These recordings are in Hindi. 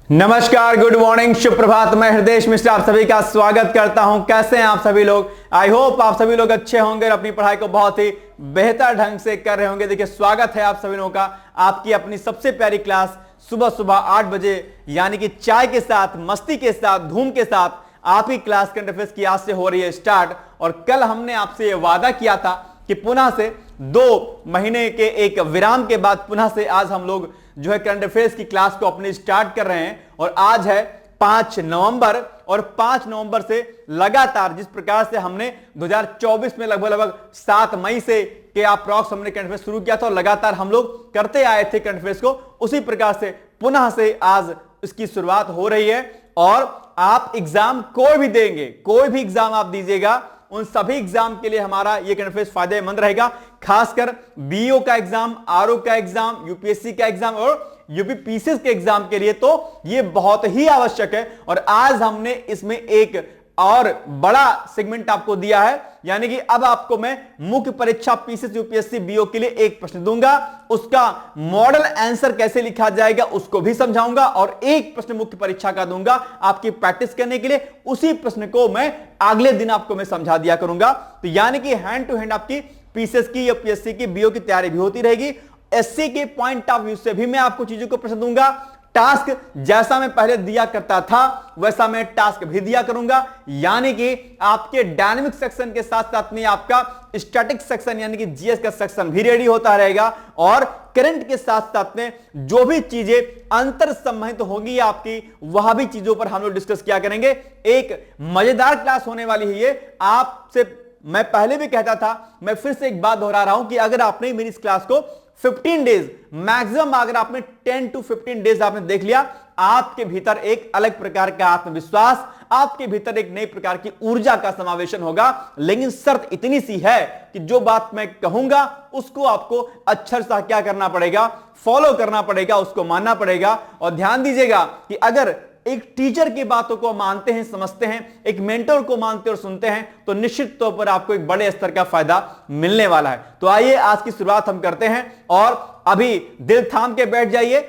नमस्कार, गुड मॉर्निंग, शुभ प्रभात। मैं हृदय मिश्र आप सभी का स्वागत करता हूं। कैसे हैं आप सभी लोग? आई होप आप सभी लोग अच्छे होंगे और अपनी पढ़ाई को बहुत ही बेहतर ढंग से कर रहे होंगे। देखिए, स्वागत है आप सभी लोगों का आपकी अपनी सबसे प्यारी क्लास सुबह सुबह 8 बजे, यानी कि चाय के साथ, मस्ती के साथ, धूम के साथ आपकी क्लास करंट अफेयर्स की आज से हो रही है स्टार्ट। और कल हमने आपसे यह वादा किया था कि पुनः से 2 महीने के एक विराम के बाद पुनः से आज हम लोग जो है करंट अफेयर्स की क्लास को अपनी स्टार्ट कर रहे हैं। और आज है 5 नवंबर और 5 नवंबर से लगातार जिस प्रकार से हमने 2024 में लगभग 7 मई से के अप्रॉक्स हमने करंट अफेयर्स शुरू किया था और लगातार हम लोग करते आए थे करंट अफेयर्स को, उसी प्रकार से पुनः से आज इसकी शुरुआत हो रही है। और आप एग्जाम कोई भी देंगे, कोई भी एग्जाम आप दीजिएगा, उन सभी एग्जाम के लिए हमारा ये करंट अफेयर्स फायदेमंद रहेगा। खासकर बीईओ का एग्जाम, आरओ का एग्जाम, यूपीएससी का एग्जाम और यूपी पीसीएस के एग्जाम के लिए तो ये बहुत ही आवश्यक है। और आज हमने इसमें एक और बड़ा सेगमेंट आपको दिया है, यानी कि अब आपको मैं मुख्य परीक्षा पीसीएस यूपीएससी बीईओ के लिए एक प्रश्न दूंगा, उसका मॉडल आंसर कैसे लिखा जाएगा उसको भी समझाऊंगा, और एक प्रश्न मुख्य परीक्षा का दूंगा आपकी प्रैक्टिस करने के लिए। उसी प्रश्न को मैं अगले दिन आपको मैं समझा दिया करूंगा। तो यानी कि हैंड टू हैंड आपकी पीसीएस की, यूपीएससी की, बीईओ की तैयारी भी होती रहेगी। एससी के पॉइंट ऑफ व्यू से भी मैं आपको चीजों को प्रश्न दूंगा। टास्क जैसा मैं पहले दिया करता था वैसा मैं टास्क भी दिया करूंगा, यानी कि आपके डायनेमिक सेक्शन के साथ साथ में आपका स्टैटिक सेक्शन यानी कि जीएस का सेक्शन भी रेडी होता रहेगा। और करंट के साथ साथ में जो भी चीजें अंतर संबंधित होंगी आपकी, वह भी चीजों पर हम लोग डिस्कस किया करेंगे। एक मजेदार क्लास होने वाली है ये। आपसे मैं पहले भी कहता था, मैं फिर से एक बात दोहरा रहा हूं कि अगर आपने मेरी इस क्लास को 15 डेज मैक्सिमम, अगर आपने 10 to 15 डेज आपने देख लिया, आपके भीतर एक अलग प्रकार का आत्मविश्वास, आपके भीतर एक नई प्रकार की ऊर्जा का समावेशन होगा। लेकिन शर्त इतनी सी है कि जो बात मैं कहूंगा उसको आपको अक्षरशः क्या करना पड़ेगा, फॉलो करना पड़ेगा, उसको मानना पड़ेगा। और ध्यान दीजिएगा कि अगर एक टीचर की बातों को मानते हैं, समझते हैं, एक मेंटर को मानते और सुनते हैं, तो निश्चित तौर पर आपको एक बड़े स्तर का फायदा मिलने वाला है। तो आइए आज की शुरुआत हम करते हैं। और अभी दिल थाम के बैठ जाइए।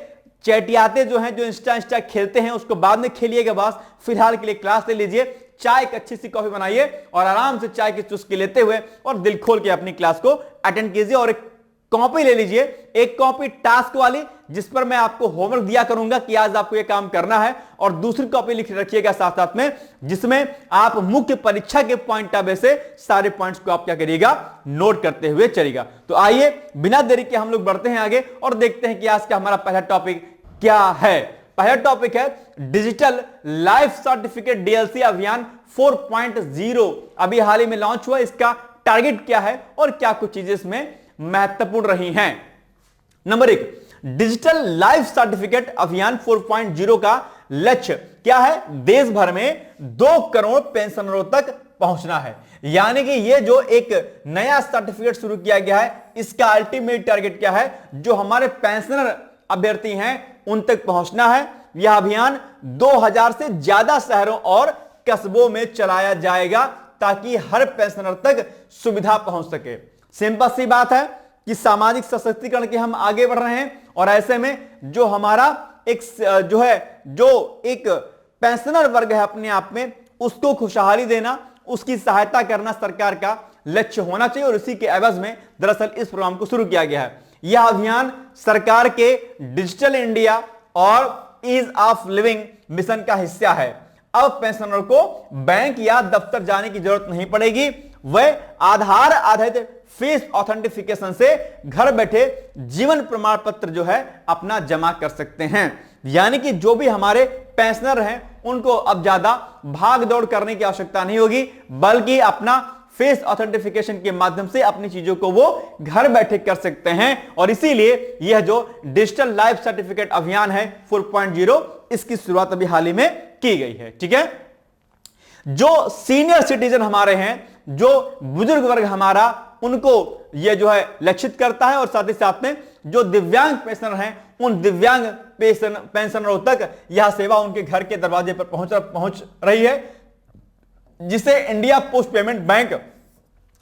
चैटियाते जो हैं, जो इंस्टा खेलते हैं, उसको बाद में खेलिएगा, बस फिलहाल के लिए क्लास ले लीजिए। चाय एक अच्छी सी कॉफी बनाइए और आराम से चाय की चुस्की लेते हुए और दिल खोल के अपनी क्लास को अटेंड कीजिए। और एक कॉपी ले लीजिए, एक कॉपी टास्क वाली, जिस पर मैं आपको होमवर्क दिया करूंगा कि आज आपको यह काम करना है, और दूसरी कॉपी लिख रखिएगा साथ साथ में, जिसमें आप मुख्य परीक्षा के पॉइंट ऑफ व्यू से सारे पॉइंट्स को आप क्या करिएगा, नोट करते हुए चलिएगा। तो आइए बिना देरी के हम लोग बढ़ते हैं आगे और देखते हैं कि आज का हमारा पहला टॉपिक क्या है। पहला टॉपिक है डिजिटल लाइफ सर्टिफिकेट डीएलसी अभियान 4.0। अभी हाल ही में लॉन्च हुआ। इसका टारगेट क्या है और क्या कुछ चीजें इसमें महत्वपूर्ण रही हैं। नंबर 1, डिजिटल लाइफ सर्टिफिकेट अभियान 4.0 का लक्ष्य क्या है? देश भर में 2 करोड़ पेंशनरों तक पहुंचना है। यानी कि यह जो एक नया सर्टिफिकेट शुरू किया गया है, इसका अल्टीमेट टारगेट क्या है? जो हमारे पेंशनर अभ्यर्थी हैं उन तक पहुंचना है। यह अभियान 2000 से ज्यादा शहरों और कस्बों में चलाया जाएगा ताकि हर पेंशनर तक सुविधा पहुंच सके। सिंपल सी बात है कि सामाजिक सशक्तिकरण के हम आगे बढ़ रहे हैं, और ऐसे में जो हमारा एक जो एक पेंशनर वर्ग है अपने आप में, उसको खुशहाली देना, उसकी सहायता करना सरकार का लक्ष्य होना चाहिए। और इसी के एवज में दरअसल इस प्रोग्राम को शुरू किया गया है। यह अभियान सरकार के डिजिटल इंडिया और ईज ऑफ लिविंग मिशन का हिस्सा है। अब पेंशनर को बैंक या दफ्तर जाने की जरूरत नहीं पड़ेगी। वह आधार आधारित फेस ऑथेंटिफिकेशन से घर बैठे जीवन प्रमाण पत्र जो है अपना जमा कर सकते हैं। यानी कि जो भी हमारे पेंशनर हैं उनको अब ज्यादा भाग दौड़ करने की आवश्यकता नहीं होगी, बल्कि अपना फेस ऑथेंटिफिकेशन के माध्यम से अपनी चीजों को वो घर बैठे कर सकते हैं। और इसीलिए यह जो डिजिटल लाइफ सर्टिफिकेट अभियान है 4.0, इसकी शुरुआत अभी हाल ही में की गई है। ठीक है, जो सीनियर सिटीजन हमारे हैं, जो बुजुर्ग वर्ग हमारा, उनको यह जो है लक्षित करता है। और साथ ही साथ में जो दिव्यांग पेंशनर हैं, उन दिव्यांग पेंशनरों तक यह सेवा उनके घर के दरवाजे पर पहुंच रही है, जिसे इंडिया पोस्ट पेमेंट बैंक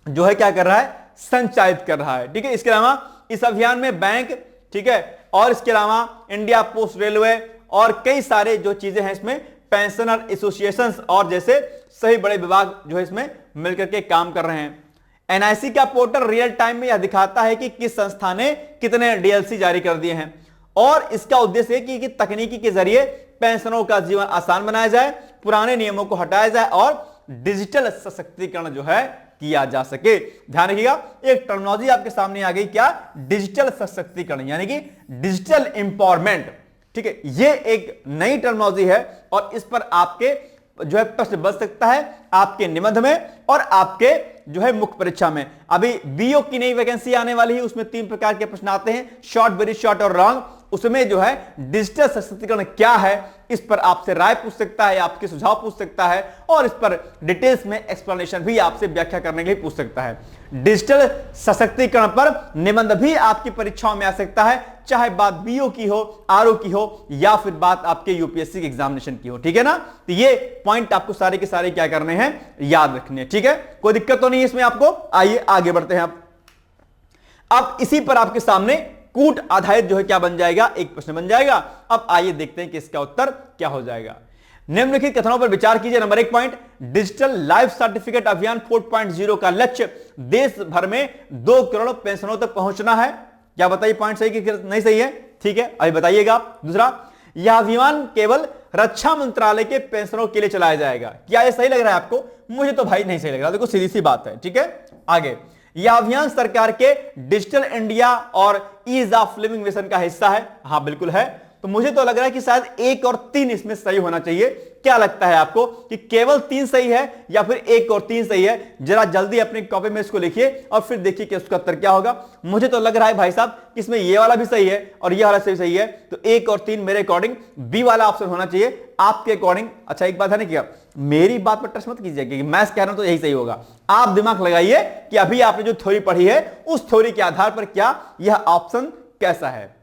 जो है क्या कर रहा है, संचालित कर रहा है। ठीक है, इसके अलावा इस अभियान में बैंक, ठीक है, और इसके अलावा इंडिया पोस्ट रेलवे और कई सारे जो चीजें हैं इसमें पेंशनर एसोसिएशंस और जैसे सभी बड़े विभाग जो है इसमें मिलकर के काम कर रहे हैं। एनआईसी का पोर्टल रियल टाइम में यह दिखाता है कि किस संस्था ने कितने डीएलसी जारी कर दिए हैं और इसका उद्देश्य है कि तकनीकी के जरिए पेंशनरों का जीवन आसान बनाया जाए, पुराने नियमों को हटाया जाए और डिजिटल सशक्तिकरण जो है किया जा सके। ध्यान रखिएगा, एक टर्मिनोलॉजी आपके सामने आ गई, क्या? डिजिटल सशक्तिकरण यानी कि डिजिटल एम्पावरमेंट। ठीक है, ये एक नई टर्मिनोलॉजी है और इस पर आपके जो है प्रश्न बच सकता है आपके निबंध में और आपके जो है मुख्य परीक्षा में। अभी बीओ की नई वैकेंसी आने वाली है, उसमें 3 प्रकार के प्रश्न आते हैं, शॉर्ट, वेरी शॉर्ट और लॉन्ग। उसमें जो है डिजिटल सशक्तिकरण क्या है, इस पर आपसे राय पूछ सकता है, आपके सुझाव पूछ सकता है और इस पर डिटेल्स में एक्सप्लेनेशन भी आपसे व्याख्या करने के लिए पूछ सकता है। डिजिटल सशक्तिकरण पर निबंध भी आपकी परीक्षाओं में आ सकता है, चाहे बात बीओ की हो, आरओ की हो या फिर बात आपके यूपीएससी के एग्जामिनेशन की हो। ठीक है ना, तो ये पॉइंट आपको सारे के सारे क्या करने हैं, याद रखने हैं। ठीक है, कोई दिक्कत तो नहीं है इसमें आपको। आइए आगे बढ़ते हैं। अब इसी पर आपके सामने कूट आधारित जो है क्या बन जाएगा, एक प्रश्न बन जाएगा। अब आइए देखते हैं कि इसका उत्तर क्या हो जाएगा। निम्नलिखित कथनों पर विचार कीजिए। Number 1 point, digital life certificate अभियान 4.0 का लक्ष्य देश भर में 2 करोड़ पेंशनों तक पहुंचना है। क्या बताइए, पॉइंट सही कि नहीं सही है? ठीक है, अभी बताइएगा। दूसरा, यह अभियान केवल रक्षा मंत्रालय के पेंशनरों के लिए चलाया जाएगा। क्या यह सही लग रहा है आपको? मुझे तो भाई नहीं सही लग रहा, देखो सीधी सी बात है। ठीक है, आगे, यह अभियान सरकार के डिजिटल इंडिया और ईज ऑफ लिविंग मिशन का हिस्सा है। हाँ बिल्कुल है। तो मुझे तो लग रहा है कि शायद 1 और 3 इसमें सही होना चाहिए। क्या लगता है आपको कि केवल 3 सही है या फिर 1 और 3 सही है? जरा जल्दी अपनी कॉपी में इसको लिखिए और फिर देखिए कि उसका उत्तर क्या होगा। मुझे तो लग रहा है भाई साहब कि इसमें ये वाला भी सही है और ये वाला सही है, तो 1 और 3 मेरे अकॉर्डिंग बी वाला ऑप्शन होना चाहिए आपके अकॉर्डिंग। अच्छा एक बात है ना, क्या मेरी बात पर टच मत कीजिए कि मैं कह रहा हूं तो यही सही होगा। आप दिमाग लगाइए कि अभी आपने जो थ्योरी पढ़ी है उस थ्योरी के आधार पर क्या यह ऑप्शन कैसा है।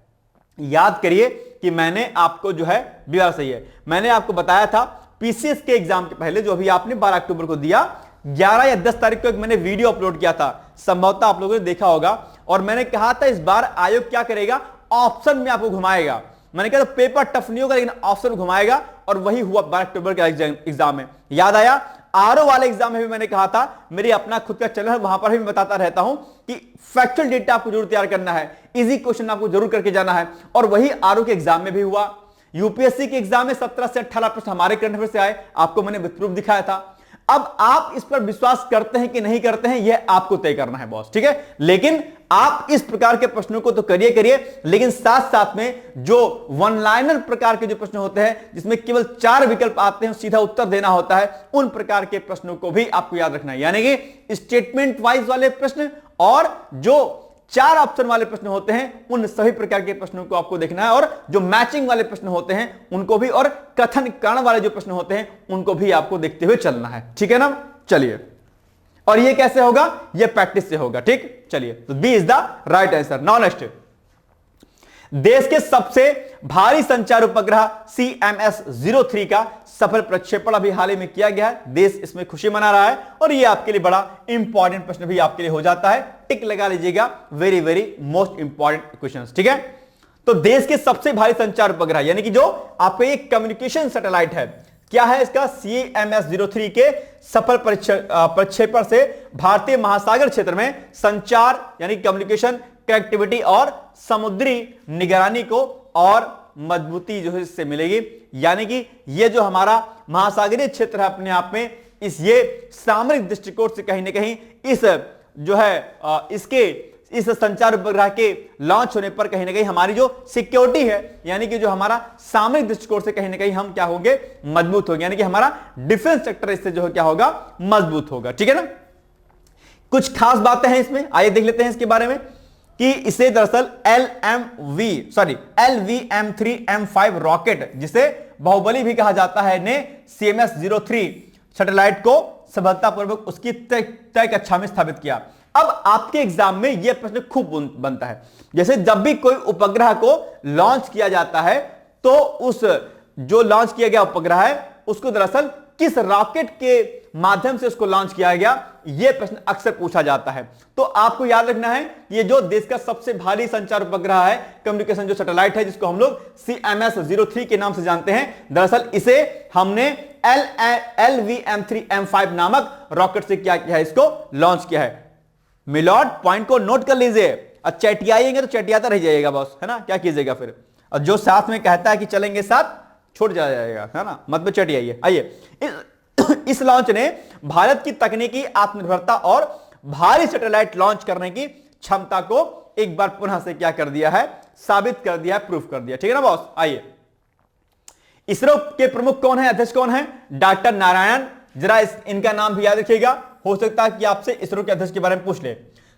याद करिए कि मैंने आपको जो है बिहार सही है, मैंने आपको बताया था पीसीएस के एग्जाम के पहले जो अभी आपने 12 अक्टूबर को दिया, 11 या 10 तारीख को एक मैंने वीडियो अपलोड किया था, संभवतः आप लोगों ने देखा होगा। और मैंने कहा था इस बार आयोग क्या करेगा, ऑप्शन में आपको घुमाएगा। मैंने कहा तो पेपर टफ नहीं होगा लेकिन ऑप्शन घुमाएगा और वही हुआ 12 अक्टूबर के एग्जाम में। याद आया? आरओ वाले एग्जाम में भी मैंने कहा था, मेरी अपना खुद का चैनल है वहां पर भी मैं बताता रहता हूं कि फैक्चुअल डेटा आपको जरूर तैयार करना है, इजी क्वेश्चन आपको जरूर करके जाना है। और वही आरओ के एग्जाम में भी हुआ। यूपीएससी के एग्जाम में 17 से 18 प्रश्न हमारे करंट अफेयर से आए, आपको मैंने विद प्रूफ दिखाया था। अब आप इस पर विश्वास करते हैं कि नहीं करते हैं यह आपको तय करना है बॉस। ठीक है, लेकिन आप इस प्रकार के प्रश्नों को तो करिए, लेकिन साथ साथ में जो वन लाइनर प्रकार के जो प्रश्न होते हैं जिसमें केवल 4 विकल्प आते हैं, सीधा उत्तर देना होता है, उन प्रकार के प्रश्नों को भी आपको याद रखना है। यानी कि स्टेटमेंट वाइज वाले प्रश्न और जो 4 ऑप्शन वाले प्रश्न होते हैं उन सभी प्रकार के प्रश्नों को आपको देखना है, और जो मैचिंग वाले प्रश्न होते हैं उनको भी, और कथन कर्ण वाले जो प्रश्न होते हैं उनको भी आपको देखते हुए चलना है। ठीक है ना, चलिए। और ये कैसे होगा, ये प्रैक्टिस से होगा। ठीक, चलिए, तो B is the right answer. Now next, देश के सबसे भारी संचार उपग्रह CMS-03 का सफल प्रक्षेपण अभी हाल ही में किया गया है। देश इसमें खुशी मना रहा है और ये आपके लिए बड़ा इंपॉर्टेंट प्रश्न भी आपके लिए हो जाता है। टिक लगा लीजिएगा, very very most important question. ठीक है, तो देश के सबसे भारी संचार उपग्रह यानी कि जो आपका एक कम्युनिकेशन सैटेलाइट है, क्या है इसका, CMS-03 के सफल प्रक्षेपण से भारतीय महासागर क्षेत्र में संचार यानी कम्युनिकेशन, कनेक्टिविटी और समुद्री निगरानी को और मजबूती जो है इससे मिलेगी। यानी कि ये जो हमारा महासागरीय क्षेत्र है अपने आप में, इस ये सामरिक दृष्टिकोण से कहीं ना कहीं इस जो है इसके इस संचार उपग्रह के लॉन्च होने पर कहीं ना कहीं हमारी जो सिक्योरिटी है यानी कि जो हमारा सामरिक दृष्टिकोण से कहीं ना कहीं हम क्या होंगे, मजबूत होंगे। यानी कि हमारा डिफेंस सेक्टर इससे जो है क्या होगा, मजबूत होगा। ठीक है ना, कुछ खास बातें हैं इसमें, आइए देख लेते हैं इसके बारे में कि इसे दरअसल LVM-3M5 रॉकेट, जिसे बाहुबली भी कहा जाता है, ने CMS-03 सैटेलाइट को सफलतापूर्वक उसकी तय कक्षा में स्थापित किया। अब आपके एग्जाम में यह प्रश्न खूब बनता है, जैसे जब भी कोई उपग्रह को लॉन्च किया जाता है तो उस जो लॉन्च किया गया उपग्रह है उसको दरअसल किस रॉकेट के माध्यम से उसको लॉन्च किया गया, यह प्रश्न अक्सर पूछा जाता है। तो आपको याद रखना है, ये जो देश का सबसे भारी संचार उपग्रह है, कम्युनिकेशन जो सैटेलाइट है, जिसको हम लोग CMS-03 के नाम से जानते हैं, दरअसल इसे हमने LVM-3M5 नामक रॉकेट से क्या किया है, इसको लॉन्च किया है। मिलॉर्ड पॉइंट को नोट कर लीजिए, और चटियाएंगे तो चटियाता रह जाइएगा बॉस, है ना, क्या कीजिएगा फिर। और जो साथ में कहता है कि चलेंगे साथ, छोड़ जाएगा, है ना, मत में चटियाइए। आइए, इस लॉन्च ने भारत की तकनीकी आत्मनिर्भरता और भारी सैटेलाइट लॉन्च करने की क्षमता को एक बार पुनः से क्या कर दिया है, साबित कर दिया है, प्रूफ कर दिया, ठीक है ना बॉस। आइए, इसरो के प्रमुख कौन है, अध्यक्ष कौन है, डॉक्टर नारायण। जरा इनका नाम भी याद रखिएगा, हो सकता है कि आपसे इसरो के अध्यक्ष के बारे में पूछ ले।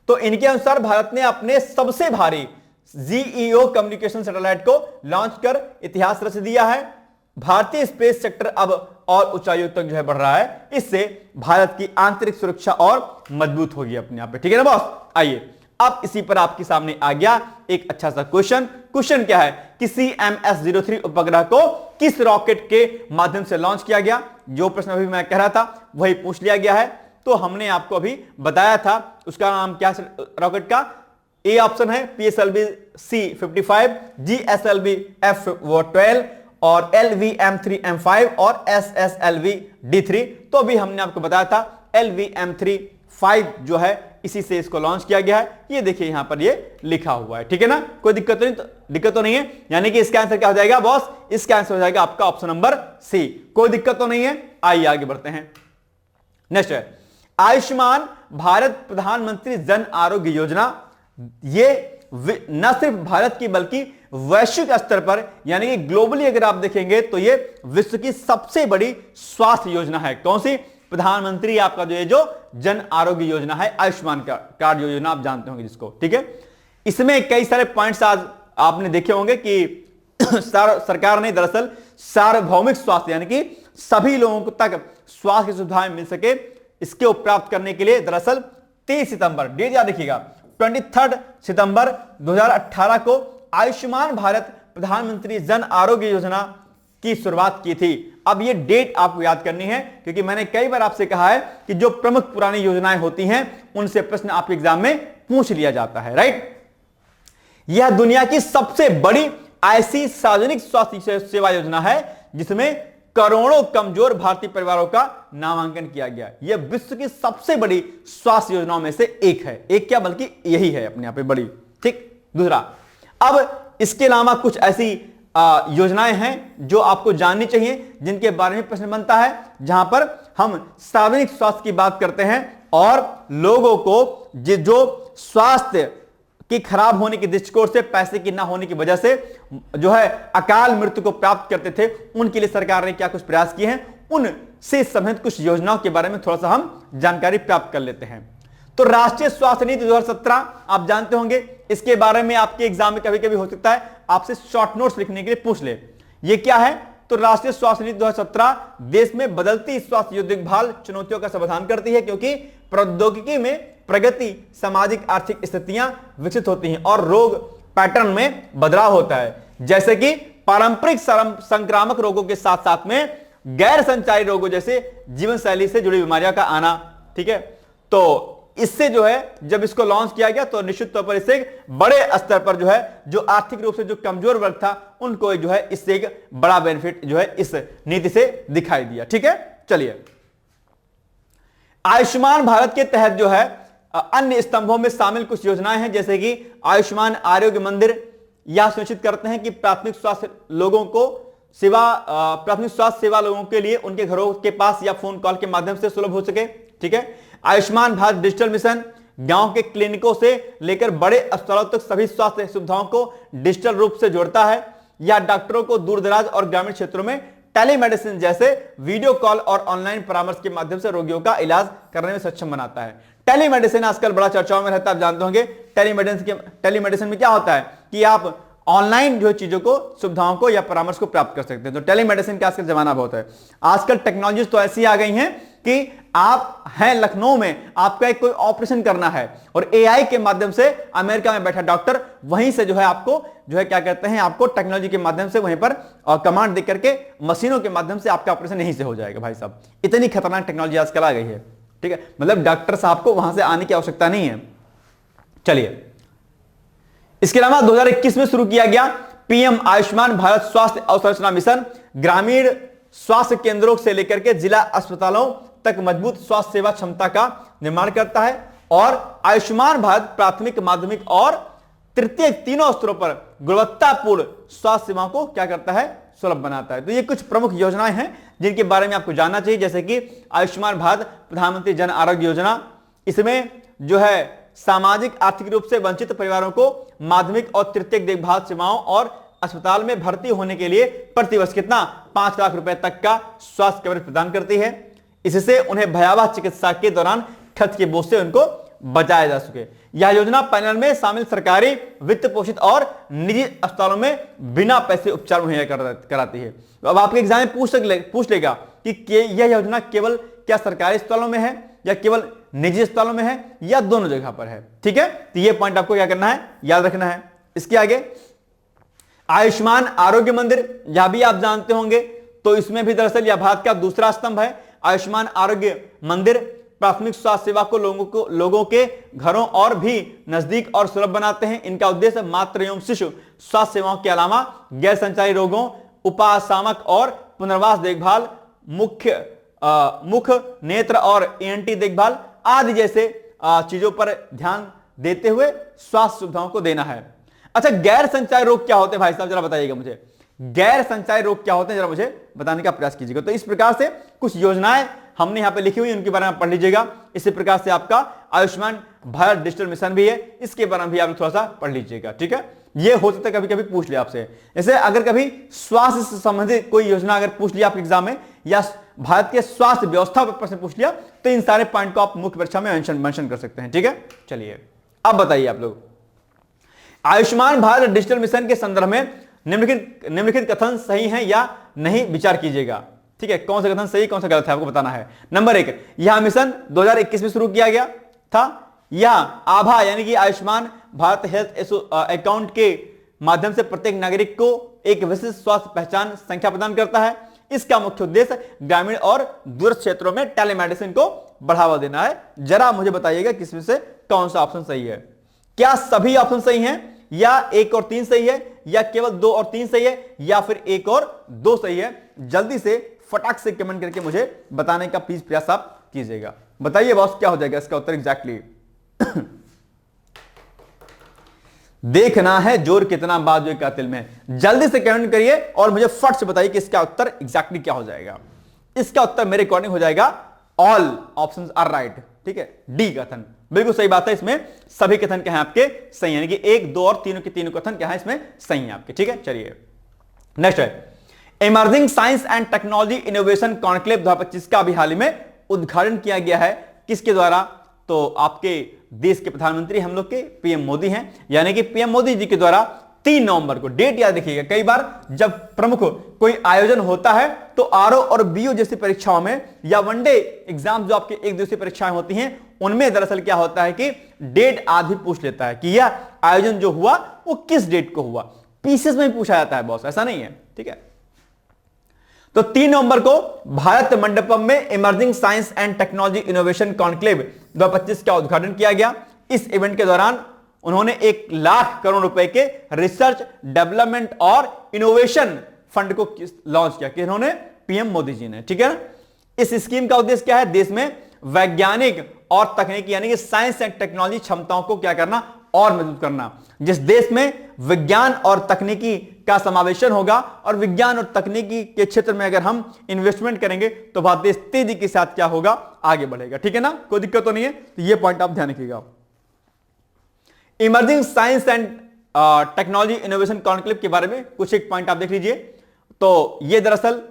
तो इनके अनुसार भारत ने अपने सबसे भारी GEO कम्युनिकेशन सैटेलाइट को लॉन्च कर इतिहास रच दिया है। भारतीय स्पेस सेक्टर अब और ऊंचाइयों तक जो है बढ़ रहा है, इससे भारत की आंतरिक सुरक्षा और मजबूत होगी अपने आप पे, ठीक है ना बॉस। आइए, अब इसी पर आपके सामने आ गया एक अच्छा सा क्वेश्चन क्या है कि CMS-03 उपग्रह को किस रॉकेट के माध्यम से लॉन्च किया गया। जो प्रश्न अभी मैं कह रहा था वही पूछ लिया गया है। तो हमने आपको अभी बताया था उसका नाम क्या रॉकेट का। ए ऑप्शन है PSLV C55, GSLV F12 और LVM-3M5 और SSLV D3। तो अभी हमने आपको बताया था LVM-35 जो है इसी से इसको लॉन्च किया गया है। ये देखिए यहां पर ये लिखा हुआ है, ठीक है ना, कोई दिक्कत तो नहीं है। यानी कि इसका आंसर क्या हो जाएगा बॉस, इसका आंसर हो जाएगा आपका ऑप्शन नंबर सी। कोई दिक्कत तो नहीं है। आइए आगे बढ़ते हैं। नेक्स्ट है आयुष्मान भारत प्रधानमंत्री जन आरोग्य योजना। ये न सिर्फ भारत की बल्कि वैश्विक स्तर पर यानी कि ग्लोबली अगर आप देखेंगे तो ये विश्व की सबसे बड़ी स्वास्थ्य योजना है। कौन सी, प्रधानमंत्री आपका जो ये जो जन आरोग्य योजना है, आयुष्मान कार्ड योजना आप जानते होंगे जिसको, ठीक है। इसमें कई सारे पॉइंट्स आज आपने देखे होंगे कि सरकार ने दरअसल सार्वभौमिक स्वास्थ्य यानी कि सभी लोगों तक स्वास्थ्य की सुविधाएं मिल सके, इसके प्राप्त करने के लिए दरअसल 30 सितंबर, डेट याद रखिएगा, 23 सितंबर 2018 को आयुष्मान भारत प्रधानमंत्री जन आरोग्य योजना की शुरुआत की थी। अब ये डेट आपको याद करनी है क्योंकि मैंने कई बार आपसे कहा है कि जो प्रमुख पुरानी योजनाएं होती हैं उनसे प्रश्न आपके एग्जाम में पूछ लिया जाता है, राइट। यह दुनिया की सबसे बड़ी ऐसी सार्वजनिक स्वास्थ्य सेवा योजना है जिसमें करोड़ों कमजोर भारतीय परिवारों का नामांकन किया गया। यह विश्व की सबसे बड़ी स्वास्थ्य योजनाओं में से एक है, एक क्या बल्कि यही है अपने आप में बड़ी, ठीक। दूसरा, अब इसके अलावा कुछ ऐसी योजनाएं हैं जो आपको जाननी चाहिए जिनके बारे में प्रश्न बनता है, जहां पर हम सार्वजनिक स्वास्थ्य की बात करते हैं और लोगों को जो स्वास्थ्य कि खराब होने के दृष्टिकोण से, पैसे की ना होने की वजह से जो है अकाल मृत्यु को प्राप्त करते थे, उनके लिए सरकार ने क्या कुछ प्रयास किए हैं, उनसे संबंधित कुछ योजनाओं के बारे में थोड़ा सा हम जानकारी प्राप्त कर लेते हैं। तो राष्ट्रीय स्वास्थ्य नीति 2017 आप जानते होंगे, इसके बारे में आपके एग्जाम में कभी कभी हो सकता है आपसे शॉर्ट नोट्स लिखने के लिए पूछ ले। ये क्या है, तो राष्ट्रीय स्वास्थ्य नीति 2017 देश में बदलती स्वास्थ्य देखभाल चुनौतियों का समाधान करती है, क्योंकि प्रौद्योगिकी में प्रगति, सामाजिक आर्थिक स्थितियां विकसित होती हैं और रोग पैटर्न में बदलाव होता है, जैसे कि पारंपरिक संक्रामक रोगों के साथ साथ में गैर संचारी रोगों जैसे जीवन शैली से जुड़ी बीमारियों का आना, ठीक है। तो इससे जो है जब इसको लॉन्च किया गया तो निश्चित तौर पर इससे बड़े स्तर पर जो है जो आर्थिक रूप से जो कमजोर वर्ग था उनको जो है इससे एक बड़ा बेनिफिट जो है इस नीति से दिखाई दिया, ठीक है। चलिए, आयुष्मान भारत के तहत जो है अन्य स्तंभों में शामिल कुछ योजनाएं हैं, जैसे कि आयुष्मान आरोग्य मंदिर। यह सुनिश्चित करते हैं कि प्राथमिक स्वास्थ्य सेवा लोगों के लिए उनके घरों के पास या फोन कॉल के माध्यम से सुलभ हो सके, ठीक है। आयुष्मान भारत डिजिटल मिशन गांव के क्लिनिकों से लेकर बड़े अस्पतालों तक सभी स्वास्थ्य सुविधाओं को डिजिटल रूप से जोड़ता है। यह डॉक्टरों को दूरदराज और ग्रामीण क्षेत्रों में टेलीमेडिसिन जैसे वीडियो कॉल और ऑनलाइन परामर्श के माध्यम से रोगियों का इलाज करने में सक्षम बनाता है। टेलीमेडिसिन आजकल बड़ा चर्चाओं में रहता है, आप जानते होंगे। टेलीमेडिसिन में क्या होता है कि आप ऑनलाइन जो चीजों को, सुविधाओं को या परामर्श को प्राप्त कर सकते हैं। तो टेलीमेडिसिन का आजकल जमाना बहुत है। आजकल टेक्नोलॉजी तो ऐसी आ गई हैं कि आप हैं लखनऊ में, आपका एक कोई ऑपरेशन करना है और एआई के माध्यम से अमेरिका में बैठा डॉक्टर वहीं से जो है आपको जो है क्या कहते हैं, आपको टेक्नोलॉजी के माध्यम से वहीं पर कमांड दे करके मशीनों के माध्यम से आपका ऑपरेशन यहीं से हो जाएगा। भाई साहब इतनी खतरनाक टेक्नोलॉजी आजकल आ गई है, ठीक है, मतलब डॉक्टर साहब को वहां से आने की आवश्यकता नहीं है। चलिए, इसके अलावा 2021 में शुरू किया गया पीएम आयुष्मान भारत स्वास्थ्य अवसंरचना मिशन ग्रामीण स्वास्थ्य केंद्रों से लेकर के जिला अस्पतालों तक मजबूत स्वास्थ्य सेवा क्षमता का निर्माण करता है और आयुष्मान भारत प्राथमिक, माध्यमिक और तृतीयक तीनों स्तरों पर गुणवत्तापूर्ण स्वास्थ्य सेवाओं को क्या करता है, सुलभ बनाता है। तो ये कुछ प्रमुख योजनाएं हैं जिनके बारे में आपको जानना चाहिए, जैसे कि आयुष्मान भारत प्रधानमंत्री जन आरोग्य योजना। इसमें जो है सामाजिक आर्थिक रूप से वंचित परिवारों को माध्यमिक और तृतीयक देखभाल सेवाओं और अस्पताल में भर्ती होने के लिए प्रतिवर्ष कितना 5 लाख रुपए तक का स्वास्थ्य कवरेज प्रदान करती है। इससे उन्हें भयावह चिकित्सा के दौरान खर्च के बोझ से उनको बचाया जा सके। यह योजना पैनल में शामिल सरकारी, वित्त पोषित और निजी अस्पतालों में बिना पैसे उपचार मुहैया कराती है। तो अब आपके एग्जाम में पूछ लेगा कि यह योजना केवल क्या सरकारी अस्पतालों में है या केवल निजी अस्पतालों में है या दोनों जगह पर है, ठीक है। तो यह पॉइंट आपको क्या करना है, याद रखना है। इसके आगे आयुष्मान आरोग्य मंदिर, यह भी आप जानते होंगे, तो इसमें भी दरअसल यह भारत का दूसरा स्तंभ है। आयुष्मान आरोग्य मंदिर प्राथमिक स्वास्थ्य सेवा को लोगों के घरों और भी नजदीक और सुलभ बनाते हैं। इनका उद्देश्य मातृ एवं शिशु स्वास्थ्य सेवाओं के अलावा गैर संचारी रोगों, उपासामक और पुनर्वास देखभाल, मुख नेत्र और एएनटी देखभाल आदि जैसे चीजों पर ध्यान देते हुए स्वास्थ्य सुविधाओं को देना है। अच्छा, गैर संचारी रोग क्या होते हैं भाई साहब, जरा बताइएगा मुझे। गैर संचारी रोग क्या होते हैं, जरा मुझे बताने का प्रयास कीजिएगा। तो इस प्रकार से कुछ योजनाएं हमने यहां पे लिखी हुई, उनके बारे में पढ़ लीजिएगा। इसी प्रकार से आपका आयुष्मान भारत डिजिटल मिशन भी है, इसके बारे में भी आप थोड़ा सा पढ़ लीजिएगा, ठीक है। ये हो सकता है कभी कभी पूछ ले आपसे, जैसे अगर कभी स्वास्थ्य से संबंधित कोई योजना अगर पूछ लिया आपके एग्जाम में, या भारत के स्वास्थ्य व्यवस्था पर प्रश्न पूछ लिया, तो इन सारे पॉइंट को आप मुख्य परीक्षा में मेंशन कर सकते हैं, ठीक है। चलिए अब बताइए आप लोग, आयुष्मान भारत डिजिटल मिशन के संदर्भ में निम्नलिखित कथन सही हैं या नहीं विचार कीजिएगा, ठीक है। कौन सा कथन सही कौन सा गलत है आपको बताना है। नंबर 1, यह मिशन 2021 में शुरू किया गया था। यह आभा यानी कि आयुष्मान भारत हेल्थ अकाउंट के माध्यम से प्रत्येक नागरिक को एक विशिष्ट स्वास्थ्य पहचान संख्या प्रदान करता है। इसका मुख्य उद्देश्य ग्रामीण और दूर क्षेत्रों में टेलीमेडिसिन को बढ़ावा देना है। जरा मुझे बताइएगा किसमें से कौन सा ऑप्शन सही है। क्या सभी ऑप्शन सही हैं, या 1 और 3 सही है, या केवल 2 और 3 सही है, या फिर 1 और 2 सही है? जल्दी से फटाक से कमेंट करके मुझे बताने का प्लीज प्रयास आप कीजिएगा। बताइए बॉस क्या हो जाएगा इसका उत्तर एग्जैक्टली। देखना है जोर कितना बाजू कातिल में। जल्दी से कमेंट करिए और मुझे फट से बताइए कि इसका उत्तर एग्जैक्टली क्या हो जाएगा। इसका उत्तर मेरे अकॉर्डिंग हो जाएगा ऑल ऑप्शंस आर राइट, ठीक है। डी कथन बिल्कुल सही बात है। इसमें सभी कथन क्या है आपके सही, यानी कि 1, 2 और 3 के तीनों कथन क्या है इसमें सही है आपके, ठीक है। चलिए नेक्स्ट है emerging science and technology innovation conclave 2025 का अभी हाल ही में उद्घाटन किया गया है। किसके द्वारा? तो आपके देश के प्रधानमंत्री हम लोग के पीएम मोदी हैं, यानी कि पीएम मोदी जी के द्वारा 3 नवंबर को, डेट याद रखिएगा। कई बार जब प्रमुख कोई आयोजन होता है तो आरओ और बीओ जैसी परीक्षाओं में या वनडे एग्जाम जो आपके एक दिवसीय परीक्षाएं होती हैं उनमें दरअसल क्या होता है कि डेट आदि पूछ लेता है कि यह आयोजन जो हुआ वो किस डेट को हुआ। पीसीएस में भी पूछा जाता है बॉस, ऐसा नहीं है, ठीक है। तो 3 नवंबर को भारत मंडपम में emerging science and technology innovation conclave 2025 का उद्घाटन किया गया। इस इवेंट के दौरान उन्होंने 1 लाख करोड़ रुपए के रिसर्च डेवलपमेंट और इनोवेशन फंड को लॉन्च किया कि इन्होंने पीएम मोदी जी ने, ठीक है। इस स्कीम का उद्देश्य क्या है? देश में वैज्ञानिक और तकनीकी यानी कि साइंस एंड टेक्नोलॉजी क्षमताओं को क्या करना और मजबूत करना। जिस देश में विज्ञान और तकनीकी का समावेशन होगा और विज्ञान और तकनीकी के क्षेत्र में अगर हम इन्वेस्टमेंट करेंगे तो वह देश तेजी के साथ क्या होगा, आगे बढ़ेगा, ठीक है ना। कोई दिक्कत तो नहीं है, तो ये पॉइंट आप ध्यान रखिएगा। Emerging science and technology innovation conclave के बारे में कुछ एक पॉइंट आप देख लीजिए। तो ये दरअसल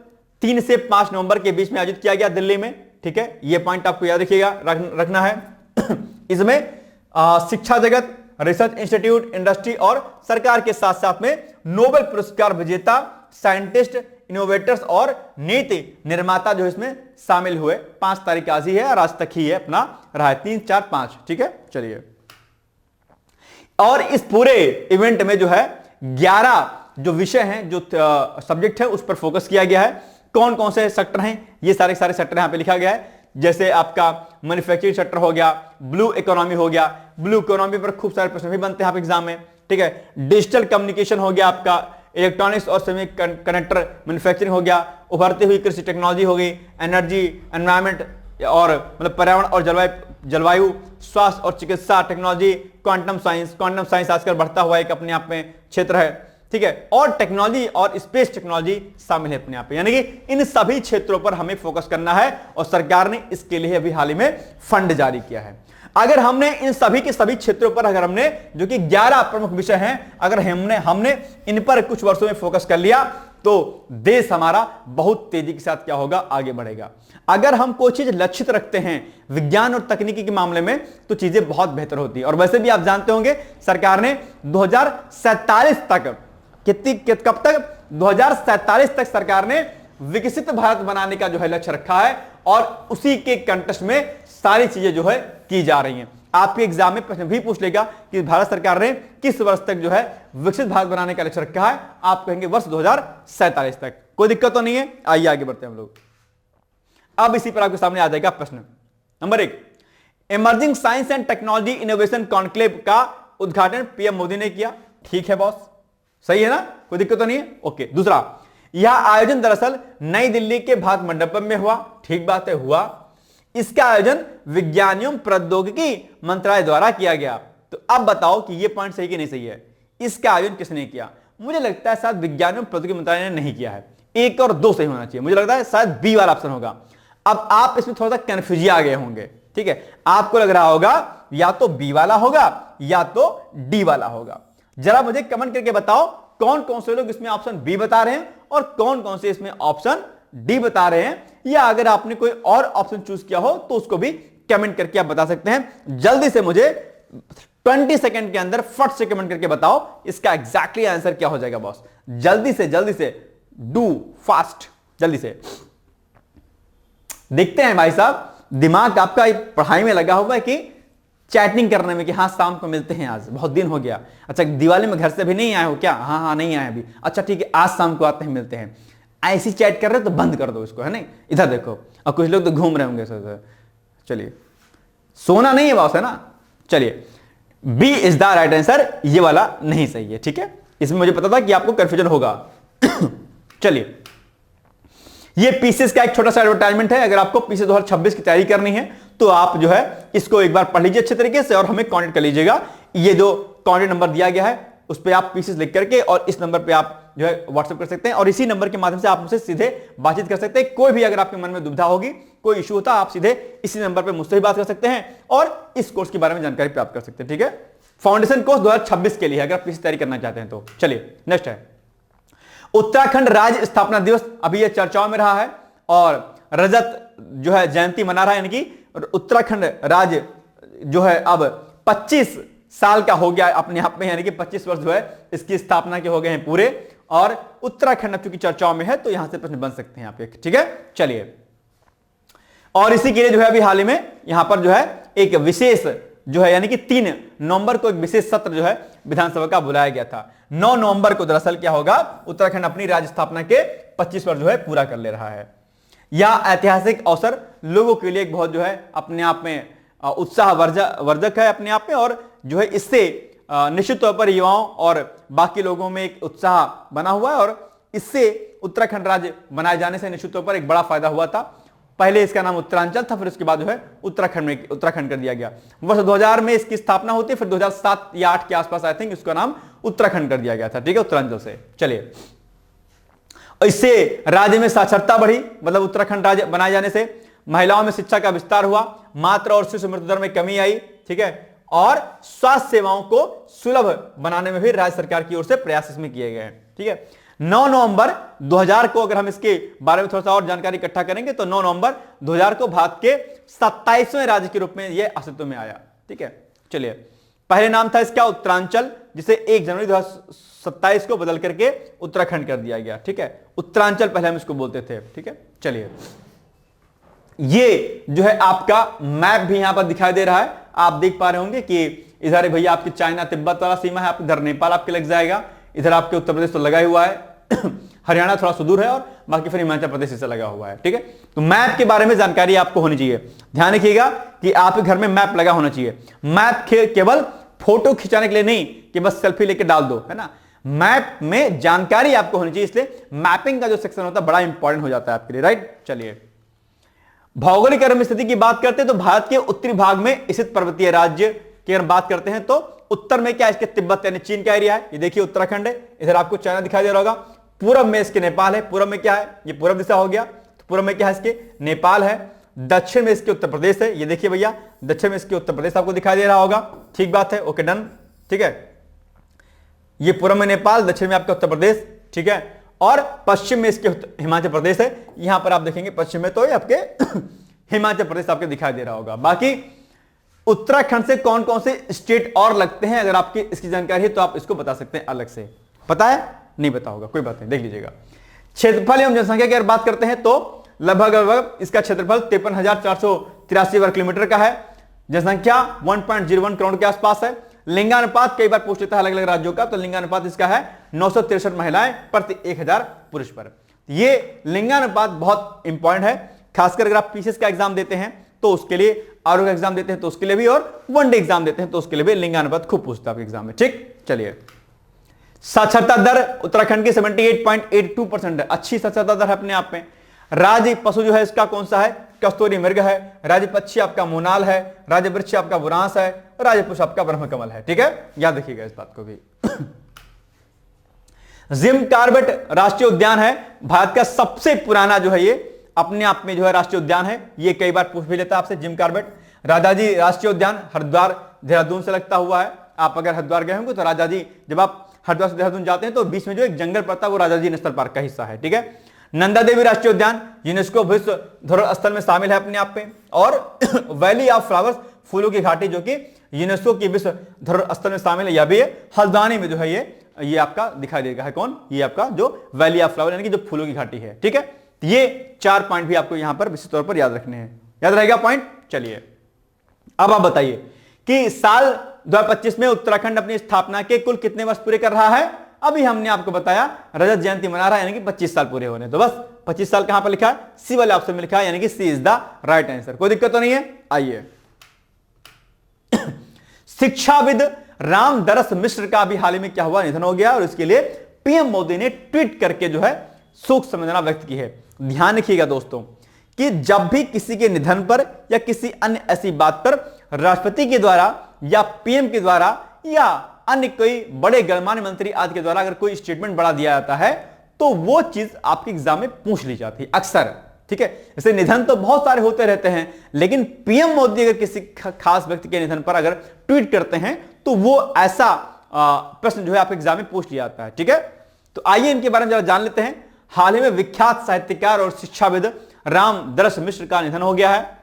3 से 5 नवंबर के बीच में आयोजित किया गया दिल्ली में, ठीक है। ये पॉइंट आपको याद रखिएगा, रखना है। इसमें शिक्षा जगत, रिसर्च इंस्टीट्यूट, इंडस्ट्री और सरकार के साथ साथ में नोबेल पुरस्कार विजेता साइंटिस्ट, इनोवेटर्स और नीति निर्माता जो इसमें शामिल हुए। 5 तारीख आज ही है और आज तक ही है अपना रहा है, 3, 4, 5। ठीक है, चलिए। और इस पूरे इवेंट में जो है 11 जो विषय हैं, जो सब्जेक्ट है, उस पर फोकस किया गया है। कौन कौन से सेक्टर हैं, ये सारे सेक्टर यहां पे लिखा गया है। जैसे आपका मैन्युफैक्चरिंग सेक्टर हो गया, ब्लू इकोनॉमी हो गया, ब्लू इकोनॉमी पर खूब सारे प्रश्न भी बनते हैं आप एग्जाम में। ठीक है, डिजिटल कम्युनिकेशन हो गया, आपका इलेक्ट्रॉनिक्स और सेमी कंडक्टर मैन्युफैक्चरिंग हो गया, उभरती हुई कृषि टेक्नोलॉजी हो गई, एनर्जी, एनवायरमेंट और मतलब पर्यावरण और जलवायु, स्वास्थ्य और चिकित्सा टेक्नोलॉजी, क्वांटम साइंस आजकल बढ़ता हुआ एक अपने आप में क्षेत्र है। ठीक है, और टेक्नोलॉजी और स्पेस टेक्नोलॉजी शामिल है अपने आप में, यानी कि इन सभी क्षेत्रों पर हमें फोकस करना है और सरकार ने इसके लिए अभी हाल ही में फंड जारी किया है। अगर हमने इन सभी के सभी क्षेत्रों पर, अगर हमने, जो कि 11 प्रमुख विषय हैं, अगर हमने इन पर कुछ वर्षों में फोकस कर लिया तो देश हमारा बहुत तेजी के साथ क्या होगा, आगे बढ़ेगा। अगर हम कोई चीज लक्षित रखते हैं विज्ञान और तकनीकी के मामले में तो चीजें बहुत बेहतर होती है। और वैसे भी आप जानते होंगे सरकार ने 2047 तक, कब तक, 2047 तक सरकार ने विकसित भारत बनाने का जो है लक्ष्य रखा है और उसी के कंटेक्स्ट में सारी चीजें जो है की जा रही हैं। आपके एग्जाम में प्रश्न भी पूछ लेगा कि भारत सरकार ने किस वर्ष तक जो है विकसित भारत बनाने का लक्ष्य रखा है, आप कहेंगे वर्ष 2047 तक। कोई दिक्कत तो नहीं है, आइए आगे बढ़ते हैं हम लोग। अब इसी पर आपके सामने आ जाएगा प्रश्न number 1, emerging science and technology innovation conclave का उद्घाटन पीएम मोदी ने किया। ठीक है बॉस, सही है ना, कोई दिक्कत तो नहीं है। ओके। दूसरा, यह आयोजन दरअसल नई दिल्ली के भारत मंडपम में हुआ। ठीक बात है, हुआ। इसका आयोजन विज्ञान एवं प्रौद्योगिकी मंत्रालय द्वारा किया गया। तो अब बताओ कि यह पॉइंट सही कि नहीं सही है। इसका आयोजन किसने किया? मुझे लगता है शायद विज्ञान एवं प्रौद्योगिकी मंत्रालय ने नहीं किया है। 1 और 2 सही होना चाहिए, मुझे लगता है शायद बी वाला ऑप्शन होगा। अब आप इसमें थोड़ा सा कंफ्यूज आ गए होंगे। ठीक है, आपको लग रहा होगा या तो बी वाला होगा या तो डी वाला होगा। जरा मुझे कमेंट करके बताओ कौन कौन से लोग इसमें ऑप्शन बी बता रहे हैं और कौन कौन से इसमें ऑप्शन डी बता रहे हैं, या अगर आपने कोई और ऑप्शन चूज किया हो तो उसको भी कमेंट करके आप बता सकते हैं। जल्दी से मुझे 20 सेकंड के अंदर फट से कमेंट करके बताओ इसका एग्जैक्टली आंसर क्या हो जाएगा बॉस। जल्दी से डू फास्ट, जल्दी से। देखते हैं भाई साहब, दिमाग आपका पढ़ाई में लगा हुआ है कि चैटिंग करने में कि हाँ शाम को मिलते हैं, आज बहुत दिन हो गया। अच्छा, दिवाली में घर से भी नहीं आए हो क्या? हाँ नहीं आए अभी। अच्छा ठीक है, आज शाम को आते हैं, मिलते हैं। ऐसी चैट कर रहे हो तो बंद कर दो इसको, है नहीं। इधर देखो, और कुछ लोग तो घूम रहे होंगे सर। चलिए, सोना नहीं है बॉस, है ना। चलिए, B is the right answer, ये वाला नहीं सही है। ठीक है, इसमें मुझे पता था कि आपको कंफ्यूजन होगा। चलिए, ये पीसीएस का एक छोटा सा एडवर्टाइजमेंट है। अगर आपको पीसीएस 2026 की तैयारी करनी है तो आप जो है इसको एक बार पढ़ लीजिए अच्छे तरीके से और हमें कांटेक्ट कर लीजिएगा। ये जो कांटेक्ट नंबर दिया गया है उस पर आप पीसीएस लिख करके और इस नंबर पे आप जो है व्हाट्सएप कर सकते हैं और इसी नंबर के माध्यम से आप मुझसे सीधे बातचीत कर सकते हैं। कोई भी अगर आपके मन में दुविधा होगी, कोई इशू होता, आप सीधे इसी नंबर पर मुझसे ही बात कर सकते हैं और इस कोर्स के बारे में जानकारी प्राप्त कर सकते हैं। ठीक है, फाउंडेशन कोर्स 2026 के लिए अगर आप पीसीएस तैयारी करना चाहते हैं तो। चलिए, नेक्स्ट है उत्तराखंड राज्य स्थापना दिवस। अभी यह चर्चाओं में रहा है और रजत जो है जयंती मना रहा है, यानी कि उत्तराखंड राज्य जो है अब 25 साल का हो गया अपने आप में, यानी कि 25 वर्ष जो है इसकी स्थापना के हो गए हैं पूरे। और उत्तराखंड अब चूंकि चर्चाओं में है तो यहां से प्रश्न बन सकते हैं यहाँ पे। ठीक है, चलिए, और इसी के लिए जो है अभी हाल ही में यहां पर जो है एक विशेष जो है यानी कि 3 नवंबर को एक विशेष सत्र जो है विधानसभा का बुलाया गया था। 9 नवंबर को दरअसल क्या होगा, उत्तराखंड अपनी राज्य स्थापना के 25 वर्ष जो है पूरा कर ले रहा है। यह ऐतिहासिक अवसर लोगों के लिए एक बहुत जो है अपने आप में उत्साह वर्धक है अपने आप में, और जो है इससे निश्चित तौर पर युवाओं और बाकी लोगों में एक उत्साह बना हुआ है और इससे उत्तराखंड राज्य बनाए जाने से निश्चित तौर पर एक बड़ा फायदा हुआ था। पहले इसका नाम उत्तरांचल था, फिर उसके बाद जो है उत्तराखंड कर दिया गया। वर्ष 2000 में इसकी स्थापना होती है, फिर 2007 या 8 के आसपास आई थिंक इसका नाम उत्तराखंड कर दिया गया था। ठीक है, उत्तरांचल से। चलिए, इससे राज्य में साक्षरता बढ़ी, मतलब उत्तराखंड राज्य बनाए जाने से महिलाओं में शिक्षा का विस्तार हुआ, मातृ और शिशु मृत्यु दर में कमी आई। ठीक है, और स्वास्थ्य सेवाओं को सुलभ बनाने में भी राज्य सरकार की ओर से प्रयास इसमें किए गए हैं। ठीक है, 9 नवंबर 2000 को अगर हम इसके बारे में थोड़ा सा और जानकारी इकट्ठा करेंगे तो 9 नवंबर 2000 को भारत के 27वें राज्य के रूप में यह अस्तित्व में आया। ठीक है, चलिए, पहले नाम था इसका उत्तरांचल, जिसे 1 जनवरी 2027 को बदल करके उत्तराखंड कर दिया गया। ठीक है, उत्तरांचल पहले हम इसको बोलते थे। ठीक है, चलिए ये जो है आपका मैप भी यहां पर दिखाई दे रहा है। आप देख पा रहे होंगे कि इधर भैया आपकी चाइना तिब्बत वाला सीमा है, आप इधर नेपाल आपके लग जाएगा, इधर आपके उत्तर प्रदेश तो लगा ही हुआ है हरियाणा थोड़ा सुदूर है और बाकी फिर हिमाचल प्रदेश से लगा हुआ है। ठीक है, तो मैप के बारे में जानकारी आपको होनी चाहिए। ध्यान रखिएगा कि आपके घर में मैप लगा होना चाहिए। मैप केवल फोटो खिंचाने के लिए नहीं कि बस सेल्फी लेके डाल दो, है ना। मैप में जानकारी आपको होनी चाहिए, इसलिए मैपिंग का जो सेक्शन होता है बड़ा इंपॉर्टेंट हो जाता है आपके लिए, राइट। चलिए भौगोलिक क्रम स्थिति की बात करते हैं तो भारत के उत्तरी भाग में स्थित पर्वतीय राज्य की अगर बात करते हैं तो उत्तर में क्या है, इसके तिब्बत यानी चीन का एरिया है। ये देखिए उत्तराखंड है, इधर आपको चाइना दिखाई दे रहा होगा। पूरब में इसके नेपाल है, पूरब में क्या है, ये पूरब दिशा हो गया, तो पूरब में क्या है इसके नेपाल है। दक्षिण में इसके उत्तर प्रदेश है, ये देखिए भैया दक्षिण में इसके उत्तर प्रदेश आपको दिखाई दे रहा होगा। ठीक बात है, ओके डन। ठीक है, ये पूरब में नेपाल, दक्षिण में आपका उत्तर प्रदेश। ठीक है, और पश्चिम में इसके हिमाचल प्रदेश है। यहां पर आप देखेंगे पश्चिम में तो ये आपके हिमाचल प्रदेश आपके दिखाई दे रहा होगा। बाकी उत्तराखंड से कौन कौन से स्टेट और लगते हैं, अगर आपकी इसकी जानकारी है तो आप इसको बता सकते हैं अलग से। पता है, नहीं पता होगा, कोई बात नहीं, देख लीजिएगा। क्षेत्रफल एवं जनसंख्या की अगर बात करते हैं तो लगभग इसका क्षेत्रफल 53,483 वर्ग किलोमीटर का है। जनसंख्या 1.01 करोड़ के आसपास है। लिंगानुपात कई बार पूछ लेता है अलग अलग राज्यों का, तो लिंगानुपात इसका है 963 महिलाएं प्रति 1000 पुरुष पर। ये लिंगानुपात बहुत इंपॉर्टेंट है, खासकर अगर आप पीसीएस का एग्जाम देते हैं तो उसके लिए, आरओ का एग्जाम देते हैं तो उसके लिए भी, और वनडे एग्जाम देते हैं तो उसके लिए भी लिंगानुपात खूब पूछता है आपके एग्जाम में। ठीक, चलिए साक्षरता दर उत्तराखंड की 78.82% है, अच्छी साक्षरता दर है अपने आप में। राज्य पशु जो है इसका कौन सा है, कस्तूरी मृग है। राज्य पक्षी आपका मोनाल है। राज्य वृक्ष आपका बुरांस है। राज्य पुष्प आपका ब्रह्मकमल है। ठीक है, याद रखिएगा इस बात को भी। जिम कार्बेट राष्ट्रीय उद्यान है, भारत का सबसे पुराना जो है ये अपने आप में जो है राष्ट्रीय उद्यान है। ये कई बार पूछ भी लेता है आपसे जिम कार्बेट। राजाजी राष्ट्रीय उद्यान हरिद्वार देहरादून से लगता हुआ है। आप अगर हरिद्वार गए होंगे तो राजाजी, जब आप हरिद्वार से देहरादून जाते हैं तो बीच में जो एक जंगल पड़ता है वो राजाजी नेशनल पार्क का हिस्सा है। ठीक है, नंदा देवी राष्ट्रीय उद्यान यूनेस्को विश्व धरोहर स्थल में शामिल है अपने आप में। और वैली ऑफ फ्लावर्स फूलों की घाटी जो कि यूनेस्को की विश्व धरोहर स्थल में शामिल है, यह भी हल्द्वानी में जो है ये आपका दिखाई देगा है। कौन, ये आपका जो वैली ऑफ फ्लावर यानी कि जो फूलों की घाटी है। ठीक है, ये 4 पॉइंट भी आपको यहां पर विशेष तौर पर याद रखने हैं। याद रहेगा पॉइंट। चलिए अब आप बताइए कि साल 2025 में उत्तराखंड अपनी स्थापना के कुल कितने वर्ष पूरे कर रहा है। अभी हमने आपको बताया रजत जयंती मना रहा है, यानी कि 25 साल पूरे होने। तो बस 25 साल कहां पर लिखा है, सी वाले ऑप्शन में लिखा है, यानी कि सी इज द राइट आंसर। कोई दिक्कत तो नहीं है। आइए शिक्षाविद रामदरस मिश्र का भी हाल ही में क्या हुआ, निधन हो गया, और इसके लिए पीएम मोदी ने ट्वीट करके जो है शोक संवेदना व्यक्त की है। ध्यान रखिएगा दोस्तों कि जब भी किसी के निधन पर या किसी अन्य ऐसी बात पर राष्ट्रपति के द्वारा या पीएम के द्वारा या अन्य कोई बड़े गणमान्य मंत्री आदि के द्वारा अगर कोई स्टेटमेंट बड़ा दिया जाता है तो वो चीज आपके एग्जाम में पूछ ली जाती है अक्सर। ठीक है, जैसे निधन तो बहुत सारे होते रहते हैं, लेकिन पीएम मोदी अगर किसी खास व्यक्ति के निधन पर अगर ट्वीट करते हैं तो वो ऐसा प्रश्न जो है आपके एग्जाम में पूछ लिया जाता है। ठीक है, तो आइए इनके बारे में जरा जान लेते हैं। हाल ही में विख्यात साहित्यकार और शिक्षाविद रामदरस मिश्र का निधन हो गया है।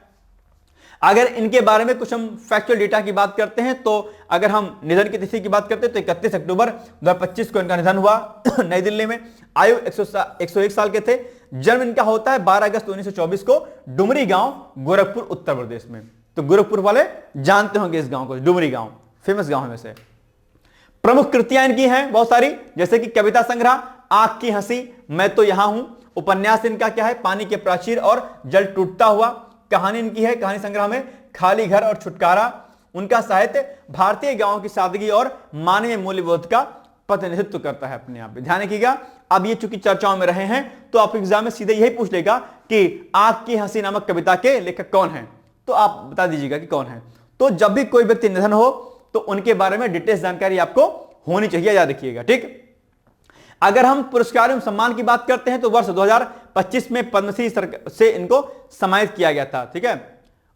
अगर इनके बारे में कुछ हम फैक्चुअल डेटा की बात करते हैं तो अगर हम निधन की तिथि की बात करते हैं तो 31 अक्टूबर 2025 को इनका निधन हुआ नई दिल्ली में। आयु 101 साल के थे। जन्म इनका होता है 12 अगस्त 1924 को डुमरी गांव, गोरखपुर, उत्तर प्रदेश में। तो गोरखपुर वाले जानते होंगे इस गांव को, डुमरी गांव फेमस गांव है। में से प्रमुख कृतियां इनकी हैं बहुत सारी, जैसे कि कविता संग्रह आंख की हंसी, मैं तो यहां हूं। उपन्यास इनका क्या है, पानी के प्राचीर और जल टूटता हुआ। कहानी इनकी है कहानी संग्रह में खाली घर और छुटकारा। उनका साहित्य भारतीय गांवों की सादगी और मानवीय मूल्यबोध का प्रतिनिधित्व करता है अपने आप में। ध्यान रखिएगा, अब ये चूंकि चर्चाओं में रहे हैं तो आप एग्जाम में सीधे यही पूछ लेगा कि आंख की हंसी नामक कविता के लेखक कौन है, तो आप बता दीजिएगा कि कौन है। तो जब भी कोई व्यक्ति निधन हो तो उनके बारे में डिटेल्स जानकारी आपको होनी चाहिए, याद रखिएगा। ठीक, अगर हम पुरस्कार एवं सम्मान की बात करते हैं तो वर्ष 2025 में पद्मश्री से इनको सम्मानित किया गया था। ठीक है,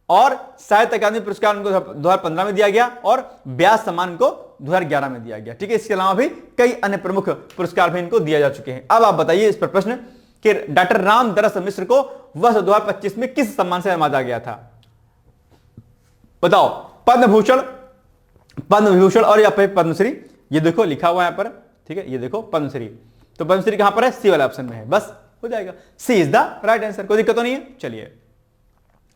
और साहित्य अकादमी पुरस्कार इनको 2015 में दिया गया और व्यास सम्मान इनको 2011 में दिया गया। ठीक है, इसके अलावा भी कई अन्य प्रमुख पुरस्कार भी इनको दिए जा चुके हैं। अब आप बताइए इस पर प्रश्न कि डॉक्टर रामदरस मिश्र को वर्ष 2025 में किस सम्मान से नवाजा गया था। बताओ, पद्म भूषण, पद्म विभूषण और या फिर पद्मश्री, ये देखो लिखा हुआ है यहाँ पर, ठीक है, ये देखो पद्मश्री, तो पद्मश्री कहां पर है, सी वाला ऑप्शन में है, बस हो जाएगा, सी इज द राइट आंसर, कोई दिक्कत तो नहीं है। चलिए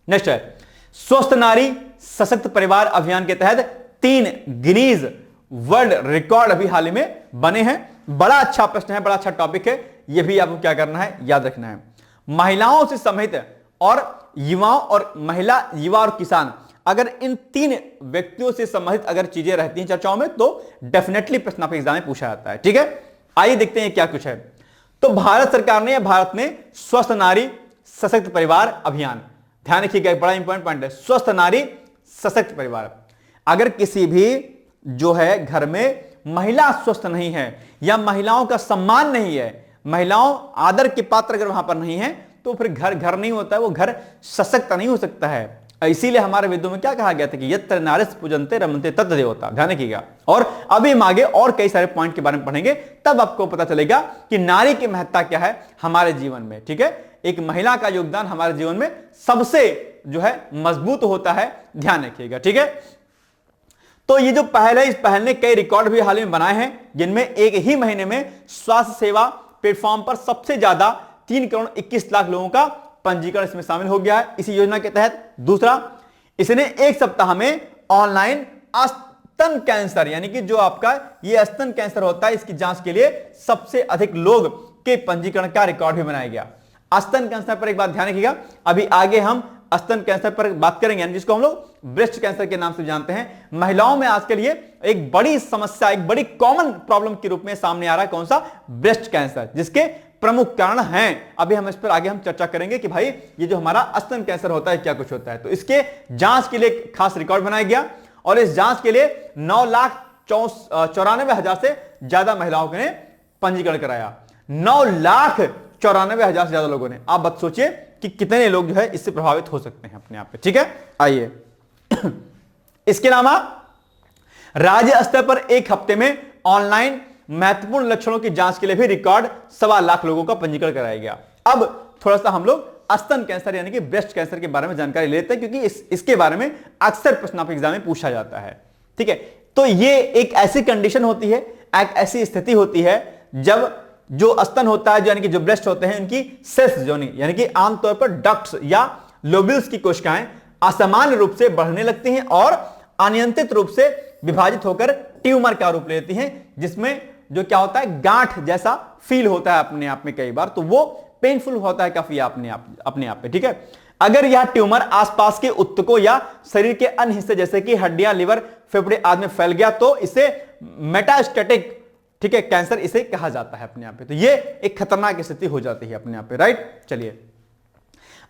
नेक्स्ट है, स्वस्थ नारी सशक्त परिवार अभियान के तहत 3 गिनीज वर्ल्ड रिकॉर्ड अभी हाल ही में बने हैं। बड़ा अच्छा प्रश्न है, बड़ा अच्छा टॉपिक है, यह भी आपको क्या करना है, याद रखना है। महिलाओं से संबंधित और युवाओं और महिला, युवा और किसान, अगर इन 3 व्यक्तियों से संबंधित अगर चीजें रहती हैं चर्चाओं में तो डेफिनेटली प्रश्न आपके एग्जाम में पूछा जाता है। ठीक है, आइए देखते हैं क्या कुछ है। तो भारत सरकार ने, भारत में स्वस्थ नारी सशक्त परिवार अभियान, ध्यान रखिएगा, एक बड़ा इंपॉर्टेंट पॉइंट है, स्वस्थ नारी सशक्त परिवार। अगर किसी भी जो है घर में महिला स्वस्थ नहीं है या महिलाओं का सम्मान नहीं है, महिलाओं आदर के पात्र अगर वहां पर नहीं है, तो फिर घर घर नहीं होता है, वो घर सशक्त नहीं हो सकता है। इसीलिए हमारे वेदों में क्या कहा गया था कि यत्र नारीस् पूजन्ते रमन्ते तत् देवता, ध्यान रखिएगा। और अभी हम आगे और कई सारे पॉइंट के बारे में पढ़ेंगे, तब आपको पता चलेगा कि नारी की महत्ता क्या है हमारे जीवन में। ठीक है, एक महिला का योगदान हमारे जीवन में सबसे जो है मजबूत होता है, ध्यान रखिएगा। ठीक है, तो ये जो पहल है, इस पहल ने कई रिकॉर्ड भी हाल में बनाए हैं, जिनमें एक ही महीने में स्वास्थ्य सेवा प्लेटफॉर्म पर सबसे ज्यादा 3 करोड़ 21 लाख लोगों का पंजीकरण इसमें शामिल हो गया है इसी योजना के तहत। दूसरा, इसने एक सप्ताह में ऑनलाइन स्तन कैंसर, यानी कि जो आपका ये स्तन कैंसर होता है, इसकी जांच के लिए सबसे अधिक लोग के पंजीकरण का रिकॉर्ड भी बनाया गया। स्तन कैंसर पर एक बात ध्यान रखिएगा, अभी आगे हम स्तन कैंसर पर बात करेंगे, यानी जिसको हम लोग ब्रेस्ट कैंसर के नाम से जानते हैं। महिलाओं में आजकल ये एक बड़ी समस्या, एक बड़ी कॉमन प्रॉब्लम के रूप में सामने आ रहा है, कौन सा, ब्रेस्ट कैंसर, जिसके प्रमुख कारण हैं, अभी हम इस पर आगे हम चर्चा करेंगे कि भाई ये जो हमारा स्तन कैंसर होता है क्या कुछ होता है। तो इसके जांच के लिए खास रिकॉर्ड बनाया गया और इस जांच के लिए 9,94,000 से ज्यादा महिलाओं ने पंजीकरण कराया। 9,94,000 से ज्यादा लोगों ने। आप बात सोचिए कि कितने लोग जो है इससे प्रभावित हो सकते हैं अपने आप पे। ठीक है, आइए इसके अलावा राज्य स्तर पर एक हफ्ते में ऑनलाइन महत्वपूर्ण लक्षणों की जांच के लिए भी रिकॉर्ड 1.25 लाख लोगों का पंजीकरण कराया गया। अब थोड़ा सा हम लोग स्तन कैंसर यानी कि ब्रेस्ट कैंसर के बारे में जानकारी लेते हैं, क्योंकि इसके बारे में अक्सर प्रश्न आपके एग्जाम में पूछा जाता है। ठीक है, तो ये एक ऐसी कंडीशन होती है, एक ऐसी स्थिति होती है जब जो स्तन होता है, यानी कि जो ब्रेस्ट होते हैं, उनकी सेल्स जोनी यानी कि आमतौर पर डक्ट्स या लोब्यूल्स की कोशिकाएं असामान्य रूप से बढ़ने लगती हैं और अनियंत्रित रूप से विभाजित होकर ट्यूमर का रूप लेती हैं, जिसमें जो क्या होता है, गांठ जैसा फील होता है अपने आप में कई बार, तो वो पेनफुल होता है काफी अपने आप पे। ठीक है, अगर यह ट्यूमर आसपास के ऊतकों या शरीर के अन्य हिस्से जैसे कि हड्डियां, लिवर, फेफड़े आदि में फैल गया तो इसे मेटास्टेटिक, ठीक है, कैंसर इसे कहा जाता है अपने आप पे। तो ये एक खतरनाक स्थिति हो जाती है अपने आप पे, राइट। चलिए,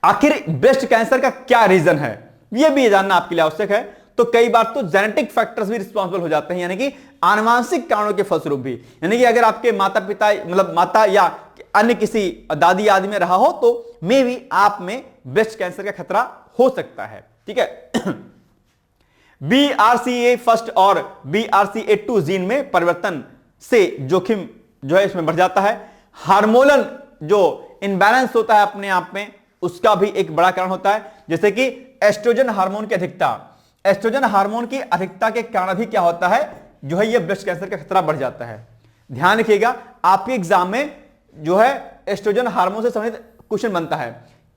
आखिर ब्रेस्ट कैंसर का क्या रीजन है, यह भी जानना आपके लिए आवश्यक है। तो कई बार तो जेनेटिक फैक्टर्स भी रिस्पॉन्सिबल हो जाते हैं, यानी कि आनुवांशिक कारणों के फलस्वरूप भी, यानी कि अगर आपके माता पिता, मतलब माता या अन्य किसी दादी आदि में रहा हो तो मे भी आप में ब्रेस्ट कैंसर का खतरा हो सकता है। ठीक है, BRCA1 और BRCA2 जीन में परिवर्तन से जोखिम जो है इसमें बढ़ जाता है। हार्मोनल जो इनबैलेंस होता है अपने आप में, उसका भी एक बड़ा कारण होता है, जैसे कि एस्ट्रोजन हार्मोन की अधिकता। एस्ट्रोजन हार्मोन की अधिकता के कारण भी क्या होता है, जो है ये ब्रेस्ट कैंसर का खतरा बढ़ जाता है। ध्यान रखिएगा, आपके एग्जाम में जो है एस्ट्रोजन हार्मोन से संबंधित क्वेश्चन बनता है।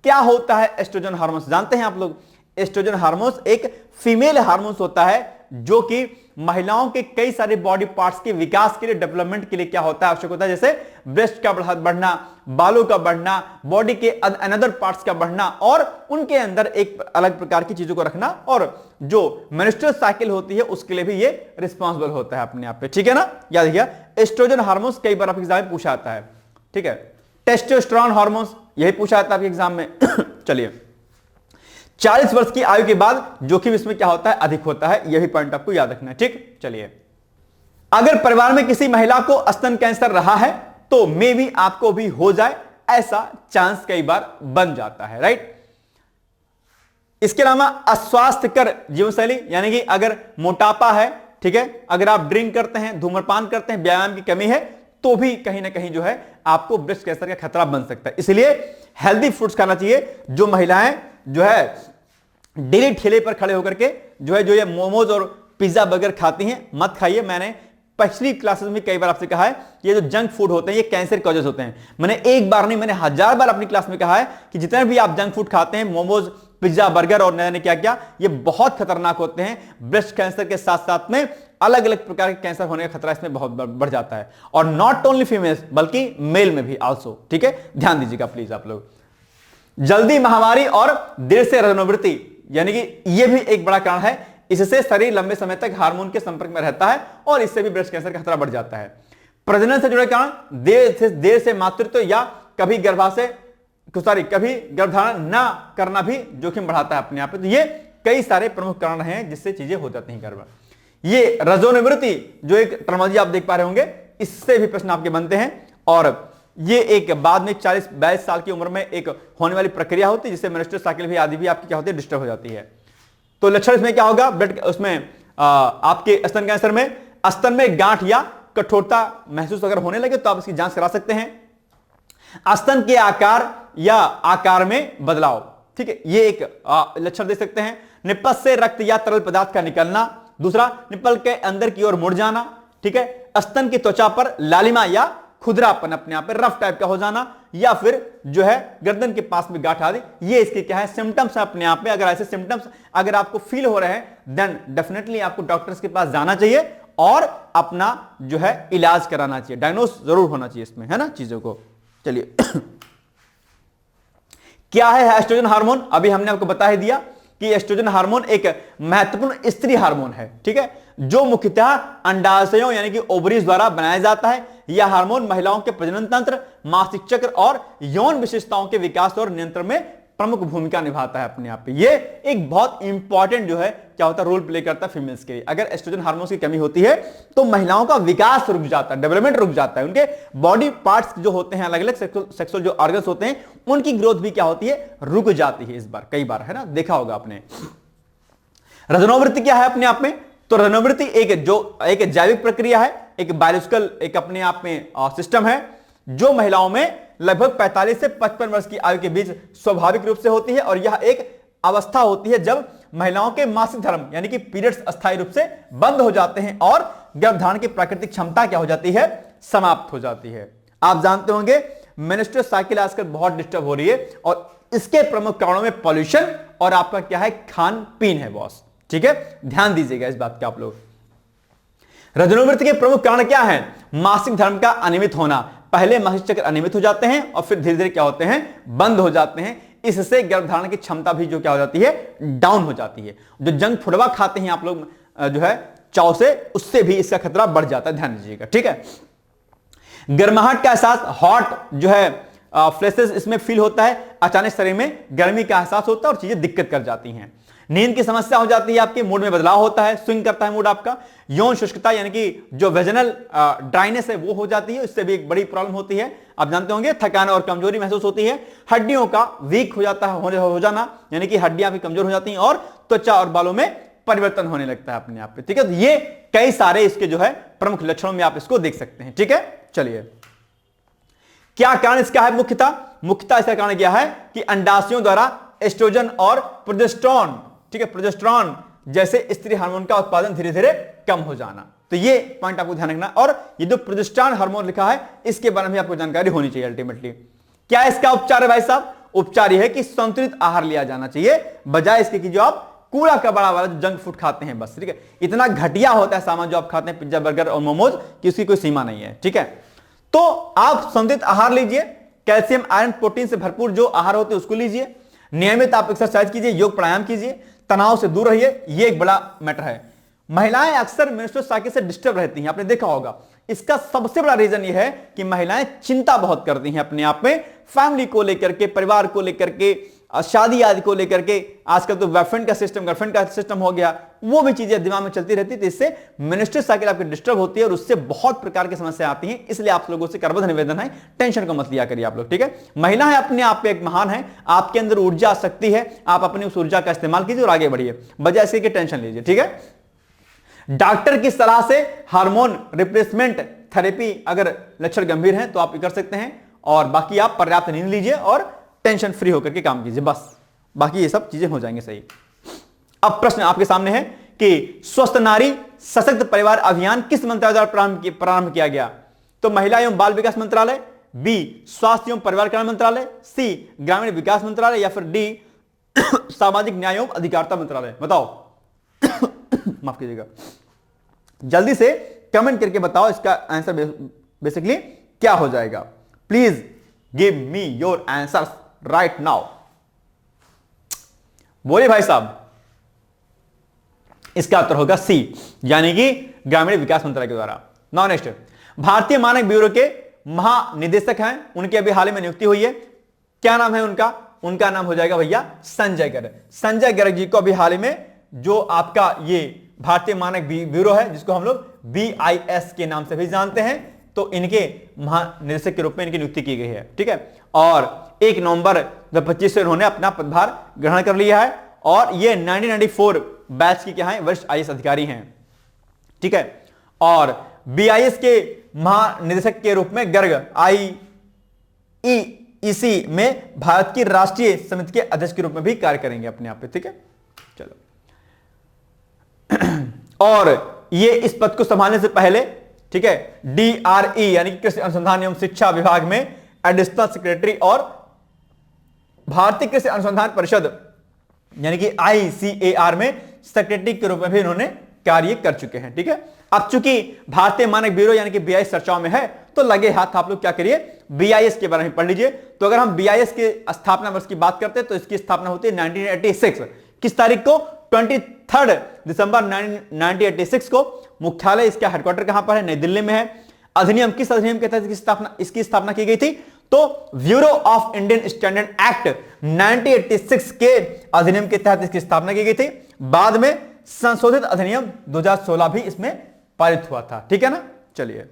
क्या होता है एस्ट्रोजन हार्मोन, जानते हैं आप लोग? एस्ट्रोजन हार्मोन एक फीमेल हार्मोन होता है जो कि महिलाओं के कई सारे बॉडी पार्ट्स के विकास के लिए, डेवलपमेंट के लिए क्या होता है, आवश्यक होता है, जैसे ब्रेस्ट का बढ़ना, बालों का बढ़ना, बॉडी के अनदर पार्ट्स का बढ़ना और उनके अंदर एक अलग प्रकार की चीजों को रखना, और जो मेंस्ट्रुअल साइकिल होती है उसके लिए भी ये रिस्पॉन्सिबल होता है अपने आप पे। ठीक है ना, याद रखिएगा, एस्ट्रोजन हार्मोन कई बार आपके एग्जाम में पूछा आता है। ठीक है, टेस्टोस्टेरोन हार्मोन यही पूछा आता है आपके एग्जाम में। चलिए, 40 वर्ष की आयु के बाद जोखिम इसमें क्या होता है, अधिक होता है, यही पॉइंट आपको याद रखना है। ठीक, चलिए, अगर परिवार में किसी महिला को स्तन कैंसर रहा है तो मे भी आपको भी हो जाए, ऐसा चांस कई बार बन जाता है, राइट। इसके अलावा अस्वास्थ्यकर जीवन शैली, यानी कि अगर मोटापा है, ठीक है, अगर आप ड्रिंक करते हैं, धूम्रपान करते हैं, व्यायाम की कमी है, तो भी कहीं ना कहीं जो है आपको ब्रेस्ट कैंसर का खतरा बन सकता है। इसलिए हेल्दी फूड्स खाना चाहिए। जो महिलाएं जो है डेली ठेले पर खड़े होकर के जो है, जो ये मोमोज और पिज्जा बर्गर खाती हैं मत खाइए। मैंने पिछली क्लासेस में कई बार आपसे कहा है ये जो जंक फूड होते हैं ये कैंसर कॉजेज होते हैं। मैंने एक बार नहीं, मैंने 1000 बार अपनी क्लास में कहा है कि जितने भी आप जंक फूड खाते हैं, मोमोज, पिज्जा, बर्गर और न क्या क्या, ये बहुत खतरनाक होते हैं। ब्रेस्ट कैंसर के साथ साथ में अलग अलग प्रकार के कैंसर होने का खतरा इसमें बहुत बढ़ जाता है, और नॉट ओनली फीमेल्स बल्कि मेल में भी आल्सो। ठीक है, ध्यान दीजिएगा प्लीज आप लोग। जल्दी महामारी और देर से रजोनिवृत्ति, यानी कि यह भी एक बड़ा कारण है। इससे शरीर लंबे समय तक हार्मोन के संपर्क में रहता है और इससे भी ब्रेस्ट कैंसर का खतरा बढ़ जाता है। प्रजनन से जुड़े कारण, देर से मातृत्व या कभी कभी गर्भधारण ना करना भी जोखिम बढ़ाता है अपने आप पे। तो ये कई सारे प्रमुख कारण हैं जिससे चीजें हो जाती हैं गर्भ। ये रजोनिवृत्ति जो एक टर्मोलॉजी आप देख पा रहे होंगे, इससे भी प्रश्न आपके बनते हैं, और ये एक बाद में 40-42 साल की उम्र में एक होने वाली प्रक्रिया होती है जिससे मेंस्ट्रुअल साइकिल भी आदि भी आपकी क्या होती है, डिस्टर्ब हो जाती है। तो लक्षण इसमें क्या होगा, ब्लड उसमें आपके स्तन कैंसर में स्तन में गांठ या कठोरता महसूस अगर होने लगे तो आप इसकी जांच करा सकते हैं। स्तन के आकार या आकार में बदलाव, ठीक है, ये एक लक्षण देख सकते हैं। निप्पल से रक्त या तरल पदार्थ का निकलना। दूसरा, निप्पल के अंदर की ओर मुड़ जाना। ठीक है, स्तन की त्वचा पर लालिमा या खुदरापन अपने आप पे रफ टाइप का हो जाना, या फिर जो है गर्दन के पास में गांठ आदि, ये इसके क्या है, सिम्टम्स है अपने आप में। अगर ऐसे सिम्टम्स अगर आपको फील हो रहे हैं देन डेफिनेटली आपको डॉक्टर्स के पास जाना चाहिए और अपना जो है इलाज कराना चाहिए, डायग्नोस जरूर होना चाहिए इसमें, है ना चीजों को। चलिए क्या है एस्ट्रोजन हार्मोन, अभी हमने आपको बता ही दिया कि एस्ट्रोजन हार्मोन एक महत्वपूर्ण स्त्री हार्मोन है। ठीक है, जो मुख्यतः अंडाशयों यानी कि ओवरीज द्वारा बनाया जाता है। यह हार्मोन महिलाओं के प्रजनन तंत्र, मासिक चक्र और यौन विशेषताओं के विकास और नियंत्रण में प्रमुख भूमिका निभाता है अपने आप पे। ये एक बहुत इंपॉर्टेंट जो है क्या होता है, रोल प्ले करता है फीमेल्स के लिए। अगर एस्ट्रोजन हार्मोन की कमी होती है तो महिलाओं का विकास रुक जाता है, डेवलपमेंट रुक जाता है, उनके बॉडी पार्ट्स जो होते हैं, अलग अलग सेक्सुअल जो ऑर्गन्स होते हैं, उनकी ग्रोथ भी क्या होती है, रुक जाती है। इस बार कई बार है ना, देखा होगा आपने। रजोनिवृत्ति क्या है अपने आप में, तो रजोनिवृत्ति एक जैविक प्रक्रिया है, एक बायोलॉजिकल एक अपने आप में सिस्टम है जो महिलाओं में लगभग 45 से 55 वर्ष की आयु के बीच स्वाभाविक रूप से होती है। और यह एक अवस्था होती है जब महिलाओं के मासिक धर्म यानी कि पीरियड्स अस्थायी रूप से बंद हो जाते हैं और गर्भधारण की प्राकृतिक क्षमता क्या हो जाती है, समाप्त हो जाती है। आप जानते होंगे मेंस्ट्रुअल साइकिल आजकल बहुत डिस्टर्ब हो रही है और इसके प्रमुख कारणों में पॉल्यूशन और आपका क्या है, खान पीन है बॉस। ठीक है, ध्यान दीजिएगा इस बात का आप लोग। रजोनिवृत्ति के प्रमुख कारण क्या है, मासिक धर्म का अनियमित होना। पहले मासिक चक्र अनियमित हो जाते हैं और फिर धीरे धीरे क्या होते हैं, बंद हो जाते हैं। इससे गर्भधारण की क्षमता भी जो क्या हो जाती है, डाउन हो जाती है। जो जंक फूडवा खाते हैं आप लोग जो है चाव से, उससे भी इसका खतरा बढ़ जाता है, ध्यान दीजिएगा। ठीक है, गर्माहट का एहसास, हॉट जो है फ्लैशेस इसमें फील होता है। अचानक शरीर में गर्मी का एहसास होता है और चीजें दिक्कत कर जाती हैं। नींद की समस्या हो जाती है, आपके मूड में बदलाव होता है, स्विंग करता है मूड आपका। यौन शुष्कता यानी कि जो वेजिनल ड्राइनेस है वो हो जाती है, इससे भी एक बड़ी प्रॉब्लम होती है। आप जानते होंगे थकान और कमजोरी महसूस होती है। हड्डियों का वीक हो जाता है, हो जाना यानी कि हड्डियां भी कमजोर हो जाती हैं और त्वचा और बालों में परिवर्तन होने लगता है अपने आप पे। ठीक है, तो ये कई सारे इसके जो है प्रमुख लक्षणों में आप इसको देख सकते हैं। ठीक है, चलिए क्या कारण इसका है, मुख्यतः इसका कारण क्या है कि अंडाशयों द्वारा एस्ट्रोजन और प्रोजेस्टेरोन, ठीक है, प्रोजेस्टेरोन जैसे स्त्री हार्मोन का उत्पादन धीरे धीरे कम हो जाना। तो ये पॉइंट आपको ध्यान रखना। और ये जो प्रोजेस्टेरोन हार्मोन लिखा है इसके बारे में आपको जानकारी होनी चाहिए। अल्टीमेटली क्या इसका उपचार है भाई साहब, उपचार यह है कि संतुलित आहार लिया जाना चाहिए, बजाय इसके कि जो आप कूड़ा कबाड़ा वाला जो जंक फूड खाते हैं बस। ठीक है, इतना घटिया होता है सामान जो आप खाते हैं, पिज्जा बर्गर और मोमोज, कि उसकी कोई सीमा नहीं है। ठीक है, तो आप संतुलित आहार लीजिए, कैल्शियम आयरन प्रोटीन से भरपूर जो आहार होते हैं उसको लीजिए। नियमित आप एक्सरसाइज कीजिए, योग प्राणायाम कीजिए, तनाव से दूर रहिए, ये एक बड़ा मैटर है। महिलाएं अक्सर मेंस्ट्रुअल साइकिल से डिस्टर्ब रहती हैं, आपने देखा होगा। इसका सबसे बड़ा रीजन ये है कि महिलाएं चिंता बहुत करती हैं अपने आप में, फैमिली को लेकर के, परिवार को लेकर के, शादी आदि को लेकर के। आजकल तो बॉयफ्रेंड का सिस्टम, गर्लफ्रेंड का सिस्टम हो गया, वो भी चीजें दिमाग में चलती रहती है, तो इससे मेंस्ट्रुअल साइकिल आपकी डिस्टर्ब होती है और उससे बहुत प्रकार की समस्या आती हैं। इसलिए आप लोगों से करबद्ध निवेदन है, टेंशन को मत लिया करिए आप लोग। ठीक है, महिलाएं अपने आप पे एक महान है, आपके अंदर ऊर्जा शक्ति है, आप अपनी उस ऊर्जा का इस्तेमाल कीजिए और आगे बढ़िए, बजाय इसके कि टेंशन लीजिए। ठीक है, डॉक्टर की सलाह से हार्मोन रिप्लेसमेंट थेरेपी अगर लक्षण गंभीर हैं तो आप कर सकते हैं, और बाकी आप पर्याप्त नींद लीजिए और टेंशन फ्री होकर के काम कीजिए, बस बाकी ये सब चीजें हो जाएंगे सही। अब प्रश्न आपके सामने है, कि स्वस्थ नारी सशक्त परिवार अभियान किस मंत्रालय द्वारा प्रारंभ किया गया? तो महिला एवं बाल विकास मंत्रालय, बी स्वास्थ्य एवं परिवार कल्याण मंत्रालय, सी ग्रामीण विकास मंत्रालय, या फिर डी सामाजिक न्याय एवं अधिकारिता मंत्रालय? बताओ। माफ कीजिएगा, जल्दी से कमेंट करके बताओ इसका आंसर बेसिकली क्या हो जाएगा। Please give me your answers right now. बोलिए भाई साहब। इसका उत्तर होगा सी, यानी कि ग्रामीण विकास मंत्रालय के द्वारा। नाउ नेक्स्ट, भारतीय मानक ब्यूरो के महानिदेशक हैं, उनकी अभी हाल ही में नियुक्ति हुई है। क्या नाम है उनका? उनका नाम हो जाएगा भैया संजय गर्ग। संजय गर्ग जी को अभी हाल ही में जो आपका ये भारतीय मानक ब्यूरो है, जिसको हम लोग BIS के नाम से भी जानते हैं, तो इनके महानिदेशक के रूप में इनकी नियुक्ति की गई है। ठीक है, और 1 नवंबर 2025 से उन्होंने अपना पदभार ग्रहण कर लिया है, और ये 1994 बैच की क्या है, वरिष्ठ IAS अधिकारी हैं। ठीक है, और BIS के महानिदेशक के रूप में गर्ग IEEC में भारत की राष्ट्रीय समिति के अध्यक्ष के रूप में भी कार्य करेंगे अपने आप पे। ठीक है, चलो। और ये इस पद को संभालने से पहले, ठीक है, DRE यानी कि कृषि अनुसंधान एवं शिक्षा विभाग में एडिशनल सेक्रेटरी और भारतीय कृषि अनुसंधान परिषद यानी कि ICAR में सेक्रेटरी के रूप में भी इन्होंने कार्य कर चुके हैं। ठीक है, अब चूंकि भारतीय मानक ब्यूरो यानी कि BIS चर्चाओं में है, तो लगे हाथ आप लोग क्या करिए, BIS के बारे में पढ़ लीजिए। तो अगर हम BIS के स्थापना वर्ष की बात करते हैं तो इसकी स्थापना होती है 1986। किस तारीख को? 23 दिसंबर 1986 को। मुख्यालय इसका हेडक्वार्टर कहां पर है? नई दिल्ली में है। अधिनियम किस अधिनियम के तहत इसकी स्थापना की गई थी? तो bureau of Indian standard act 1986 के अधिनियम के तहत इसकी स्थापना की गई थी। बाद में संशोधित अधिनियम 2016 भी इसमें पारित हुआ था। ठीक है ना। चलिए,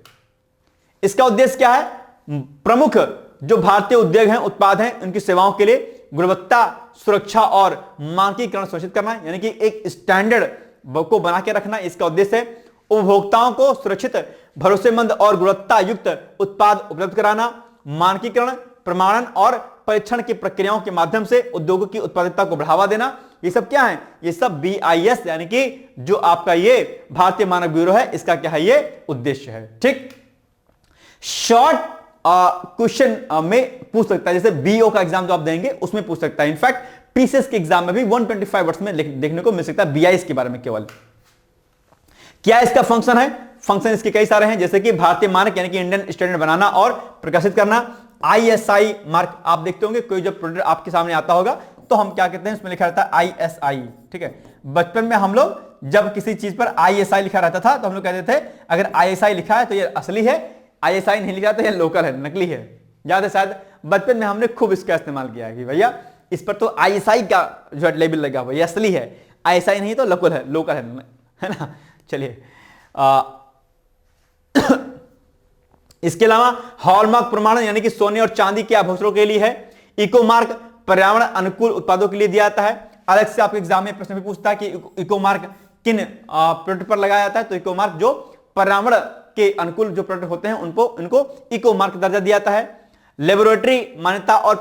इसका उद्देश्य क्या है? प्रमुख जो भारतीय उद्योग हैं, उत्पाद हैं, उनकी सेवाओं के लिए गुणवत्ता, सुरक्षा और मानकीकरण सुनिश्चित करना, यानी कि एक स्टैंडर्ड को बना के रखना इसका उद्देश्य है। उपभोक्ताओं को सुरक्षित, भरोसेमंद और गुणवत्ता युक्त उत्पाद उपलब्ध कराना, मानकीकरण, प्रमाणन और परीक्षण की प्रक्रियाओं के माध्यम से उद्योगों की उत्पादकता को बढ़ावा देना, ये सब क्या है? ये सब BIS यानी कि जो आपका ये भारतीय मानक ब्यूरो है, इसका क्या है? ये उद्देश्य है। ठीक, शॉर्ट क्वेश्चन में पूछ सकता है, जैसे BO का एग्जाम जो आप देंगे उसमें पूछ सकता है। इनफैक्ट PCS के एग्जाम में भी 125 वर्ड्स में देखने को मिल सकता है BIS के बारे में केवल। क्या इसका फंक्शन है? फंक्शन इसके कई सारे हैं, जैसे कि भारतीय मानक यानी कि इंडियन स्टैंडर्ड बनाना और प्रकाशित करना। ISI मार्क आप देखते होंगे, कोई जब प्रोडक्ट आपके सामने आता होगा तो हम क्या कहते हैं, उसमें लिखा रहता है ISI। ठीक है, बचपन में हम लोग जब किसी चीज पर ISI लिखा रहता था तो हम लोग कहते थे अगर ISI लिखा है तो ये असली है, ISI नहीं लिखा तो ये लोकल है, नकली है। याद है शायद बचपन में हमने खूब इसका इस्तेमाल किया है कि भैया इस पर तो ISI का जो लेबल लगा हुआ, ये असली है, ISI नहीं तो लोकल है, लोकल है ना। चलिए, इसके अलावा हॉलमार्क प्रमाणन यानी कि सोने और चांदी के आभूषणों के लिए है। इको मार्क पर्यावरण अनुकूल उत्पादों के लिए दिया जाता है। अलग से आपके एग्जाम में प्रश्न भी पूछता है कि इको मार्क किन प्रोडक्ट पर लगाया जाता है, तो इको मार्क जो पर्यावरण के अनुकूल जो प्रोडक्ट होते हैं उनको इको मार्क दर्जा दिया जाता है। लेबोरेटरी मान्यता और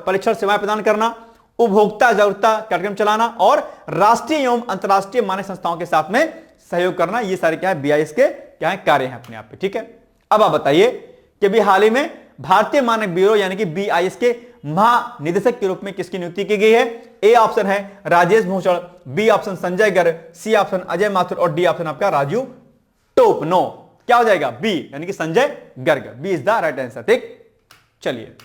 परीक्षण सेवाएं प्रदान करना, उपभोक्ता जागरूकता कार्यक्रम चलाना और राष्ट्रीय एवं अंतर्राष्ट्रीय मानक संस्थाओं के साथ में सहयोग करना, ये सारे क्या है BIS के क्या है कार्य हैं अपने आप पे। ठीक है, अब आप बताइए कि अभी हाल ही में भारतीय मानक ब्यूरो यानी कि BIS के महानिदेशक के रूप में किसकी नियुक्ति की गई है? ए ऑप्शन है Rajesh Bhushan, B option Sanjay Garg, C option Ajay Mathur और डी ऑप्शन आपका राजू टोपनो। क्या हो जाएगा? बी यानी कि Sanjay Garg. B is the right answer. ठीक, चलिए,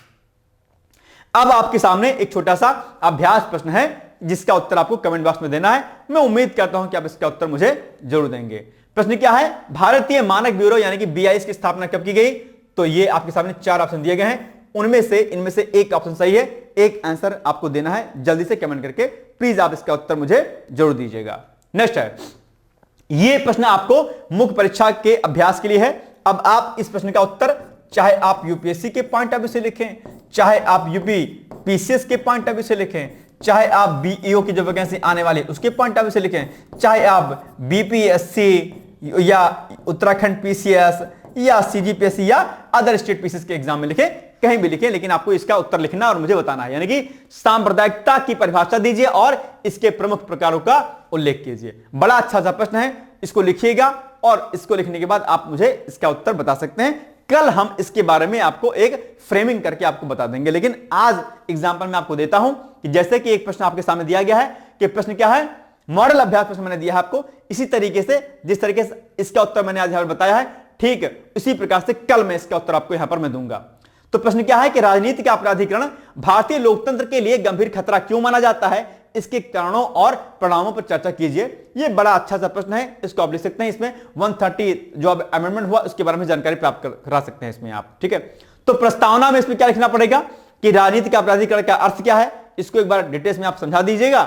अब आपके सामने एक छोटा सा अभ्यास प्रश्न है जिसका उत्तर आपको कमेंट बॉक्स में देना है। मैं उम्मीद करता हूं कि आप इसका उत्तर मुझे जरूर देंगे। प्रश्न क्या है? भारतीय मानक ब्यूरो यानी कि BIS की स्थापना कब की गई? तो ये आपके सामने 4 ऑप्शन दिए गए हैं, उनमें से इनमें से एक ऑप्शन सही है। एक आंसर आपको देना है, जल्दी से कमेंट करके प्लीज आप इसका उत्तर मुझे जरूर दीजिएगा। नेक्स्ट है, ये प्रश्न आपको मुख्य परीक्षा के अभ्यास के लिए है। अब आप इस प्रश्न का उत्तर चाहे आप UPSC के पॉइंट ऑफ व्यू से लिखें, चाहे आप UP PCS के पॉइंट ऑफ व्यू से लिखें, चाहे आप BEO की जो वैकेंसी आने वाली है उसके पॉइंट ऑफ व्यू से लिखें, चाहे आप BPSC या उत्तराखंड PCS या CGPSC या अदर स्टेट PCS के एग्जाम में लिखें, कहीं भी लिखें, लेकिन आपको इसका उत्तर लिखना और मुझे बताना है। यानी कि सांप्रदायिकता की परिभाषा दीजिए और इसके प्रमुख प्रकारों का उल्लेख कीजिए। बड़ा अच्छा सा प्रश्न है, इसको लिखिएगा और इसको लिखने के बाद आप मुझे इसका उत्तर बता सकते हैं। कल हम इसके बारे में आपको एक फ्रेमिंग करके आपको बता देंगे, लेकिन आज एग्जांपल मैं आपको देता हूं कि जैसे कि एक प्रश्न आपके सामने दिया गया है कि प्रश्न क्या है, मॉडल अभ्यास प्रश्न मैंने दिया है आपको, इसी तरीके से जिस तरीके से इसका उत्तर मैंने आज यहां पर बताया है, ठीक इसी प्रकार से कल मैं इसका उत्तर आपको यहां पर मैं दूंगा। तो प्रश्न क्या है कि राजनीति का अपराधीकरण भारतीय लोकतंत्र के लिए गंभीर खतरा क्यों माना जाता है, इसके कारणों और परिणामों पर चर्चा कीजिए। यह बड़ा अच्छा सा प्रश्न है, इसको आप लिख सकते हैं। इसमें 130 जो अब अमेंडमेंट हुआ उसके बारे में जानकारी प्राप्त करा सकते हैं इसमें आप, ठीक है। तो प्रस्तावना में इसमें क्या लिखना पड़ेगा कि राजनीति का अपराधीकरण का अर्थ क्या है, इसको एक बार डिटेल्स में आप समझा दीजिएगा।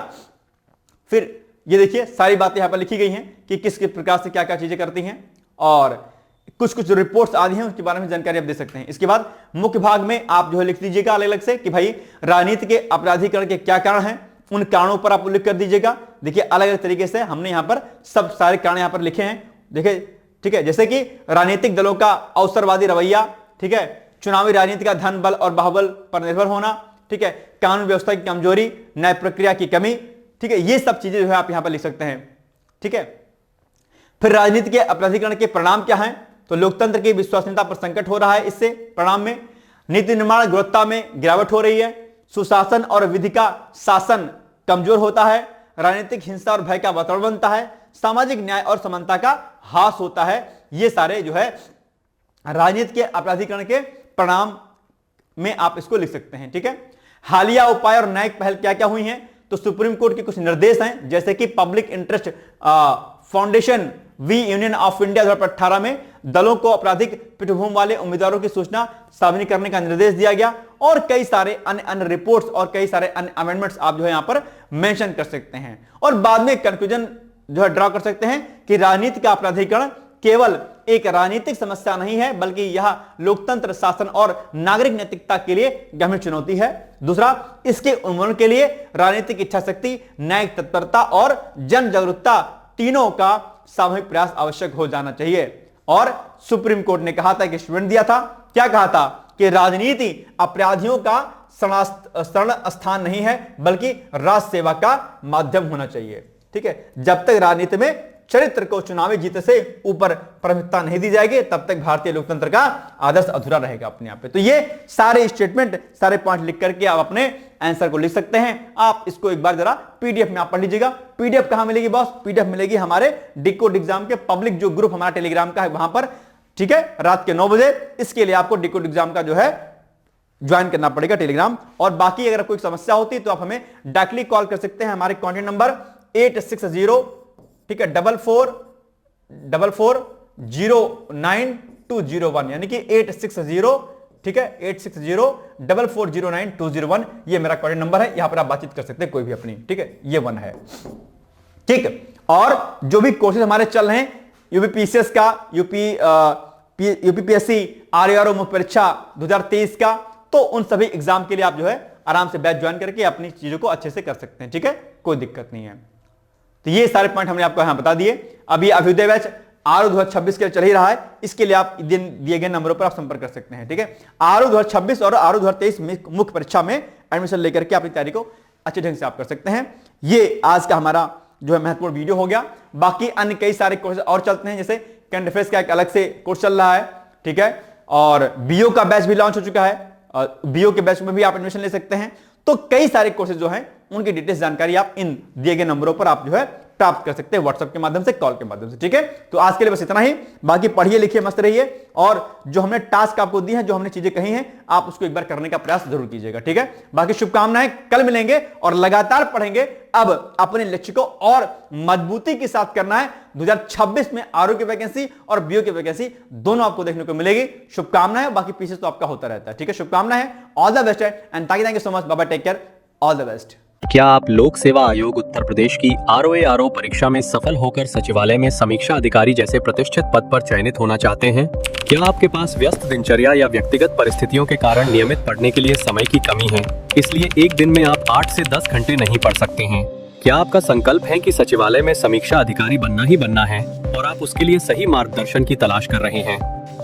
फिर ये देखिए सारी बातें यहां पर लिखी गई हैं कि किस किस प्रकार से क्या क्या चीजें करती हैं और कुछ कुछ जो रिपोर्ट्स आदि हैं उसके बारे में जानकारी आप दे सकते हैं। इसके बाद मुख्य भाग में आप जो है लिख दीजिएगा अलग अलग से कि भाई राजनीति के अपराधीकरण के क्या कारण हैं, उन कारणों पर आप उल्लेख कर दीजिएगा। देखिए अलग अलग तरीके से हमने यहां पर सब सारे कारण यहां पर लिखे हैं, देखिए ठीक है। जैसे कि राजनीतिक दलों का अवसरवादी रवैया, ठीक है, चुनावी राजनीति का धन बल और बाहुबल पर निर्भर होना, ठीक है, कानून व्यवस्था की कमजोरी, न्याय प्रक्रिया की कमी, ठीक है, ये सब चीजें जो है आप यहां पर लिख सकते हैं, ठीक है। फिर राजनीति के अपराधीकरण के परिणाम क्या हैं, तो लोकतंत्र की विश्वसनीयता पर संकट हो रहा है, इससे परिणाम में नीति निर्माण गुणवत्ता में गिरावट हो रही है, सुशासन और विधि का शासन कमजोर होता है, राजनीतिक हिंसा और भय का वातावरण बनता है, सामाजिक न्याय और समानता का ह्रास होता है। ये सारे जो है राजनीति के अपराधीकरण के परिणाम में आप इसको लिख सकते हैं, ठीक है। हालिया उपाय और न्यायिक पहल क्या क्या हुई हैं, तो सुप्रीम कोर्ट के कुछ निर्देश हैं, जैसे कि public interest foundation v union of India 2018 में दलों को आपराधिक पृष्ठभूमि वाले उम्मीदवारों की सूचना सार्वजनिक करने का निर्देश दिया गया, और कई सारे अन्य रिपोर्ट्स और कई सारे अन्य अमेंडमेंट्स आप जो है यहां पर मेंशन कर सकते हैं। और बाद में कंक्लूजन जो है ड्रॉ कर सकते हैं कि राजनीति का अपराधीकरण केवल एक राजनीतिक समस्या नहीं है, बल्कि यह लोकतंत्र, शासन और नागरिक नैतिकता के लिए गंभीर चुनौती है। दूसरा, इसके उन्मूलन के लिए राजनीतिक इच्छा शक्ति, न्यायिक तत्परता और जन जागरूकता तीनों का सामूहिक प्रयास आवश्यक हो जाना चाहिए। और सुप्रीम कोर्ट ने कहा था कि स्टूडेंट दिया था, क्या कहा था कि राजनीति अपराधियों का शरण स्थान नहीं है, बल्कि राष्ट्र सेवा का माध्यम होना चाहिए, ठीक है। जब तक राजनीति में चरित्र को चुनावी जीत से ऊपर प्राथमिकता नहीं दी जाएगी, तब तक भारतीय लोकतंत्र का आदर्श अधूरा रहेगा अपने आप पे। तो ये सारे स्टेटमेंट, सारे पॉइंट लिख करके आप अपने आंसर को लिख सकते हैं। आप इसको एक बार जरा पीडीएफ में आप पढ़ लीजिएगा। पीडीएफ कहां मिलेगी बॉस? पीडीएफ मिलेगी हमारे डिकोड एग्जाम के पब्लिक जो ग्रुप हमारा टेलीग्राम का है वहां पर, ठीक है, रात के 9 बजे। इसके लिए आपको डिकोड एग्जाम का जो है ज्वाइन करना पड़ेगा टेलीग्राम। और बाकी अगर कोई समस्या होती है तो आप हमें डायरेक्टली कॉल कर सकते हैं, हमारे कॉन्टैक्ट नंबर 860, ठीक है, 4444092201, यानी कि 860, ठीक है, 86044092201, ये मेरा कॉन्टैक्ट नंबर है। यहां पर आप बातचीत कर सकते हैं कोई भी अपनी, ठीक है, ये 1 है, ठीक है। और जो भी कोर्सेज हमारे चल रहे हैं, यूपीपीसीएस का, यूपीपीएससी आरआरओ मुख्य परीक्षा 2023 का, तो उन सभी एग्जाम के लिए आप जो है आराम से बैच ज्वाइन करके अपनी चीजों को अच्छे से कर सकते हैं, ठीक है, कोई दिक्कत नहीं है। तो ये सारे पॉइंट हमने आपको यहां बता दिए। अभी अभ्युदय बैच आरओ 2026 के लिए चल ही रहा है, इसके लिए आप दिए गए नंबरों पर आप संपर्क कर सकते हैं, ठीक है। आरओ 2026 और आरओ 2023 मुख्य परीक्षा में एडमिशन लेकर के अपनी तैयारी को अच्छे ढंग से आप कर सकते हैं। ये आज का हमारा जो है महत्वपूर्ण वीडियो हो गया। बाकी अन्य कई सारे कोर्स और चलते हैं, जैसे करंट अफेयर्स का एक अलग से कोर्स चल रहा है, ठीक है, और बीओ का बैच भी लॉन्च हो चुका है, बीओ के बैच में भी आप एडमिशन ले सकते हैं। तो कई सारे कोर्सेज जो हैं उनकी डिटेल्स जानकारी आप इन दिए गए नंबरों पर आप जो है प्राप्त कर सकते हैं, व्हाट्सएप के माध्यम से, कॉल के माध्यम से, ठीक है। तो आज के लिए बस इतना ही। बाकी पढ़िए लिखिए, मस्त रहिए, और जो हमने टास्क आपको दी है, जो हमने चीजें कही हैं, आप उसको एक बार करने का प्रयास जरूर कीजिएगा, ठीक है। बाकी शुभकामनाएं, कल मिलेंगे और लगातार पढ़ेंगे। अब अपने लक्ष्य को और मजबूती के साथ करना है। 2026 में आरओ की वैकेंसी और बीओ की वैकेंसी दोनों आपको देखने को मिलेगी। शुभकामनाएं, बाकी पीछे तो आपका होता रहता है, ठीक है। शुभकामनाएं, ऑल द बेस्ट है, and thank you so much, bye bye, take care, all the best. क्या आप लोक सेवा आयोग उत्तर प्रदेश की आरओ परीक्षा में सफल होकर सचिवालय में समीक्षा अधिकारी जैसे प्रतिष्ठित पद पर चयनित होना चाहते हैं? क्या आपके पास व्यस्त दिनचर्या या व्यक्तिगत परिस्थितियों के कारण नियमित पढ़ने के लिए समय की कमी है, इसलिए एक दिन में आप 8 से 10 घंटे नहीं पढ़ सकते हैं? क्या आपका संकल्प है कि सचिवालय में समीक्षा अधिकारी बनना ही बनना है और आप उसके लिए सही मार्गदर्शन की तलाश कर रहे हैं?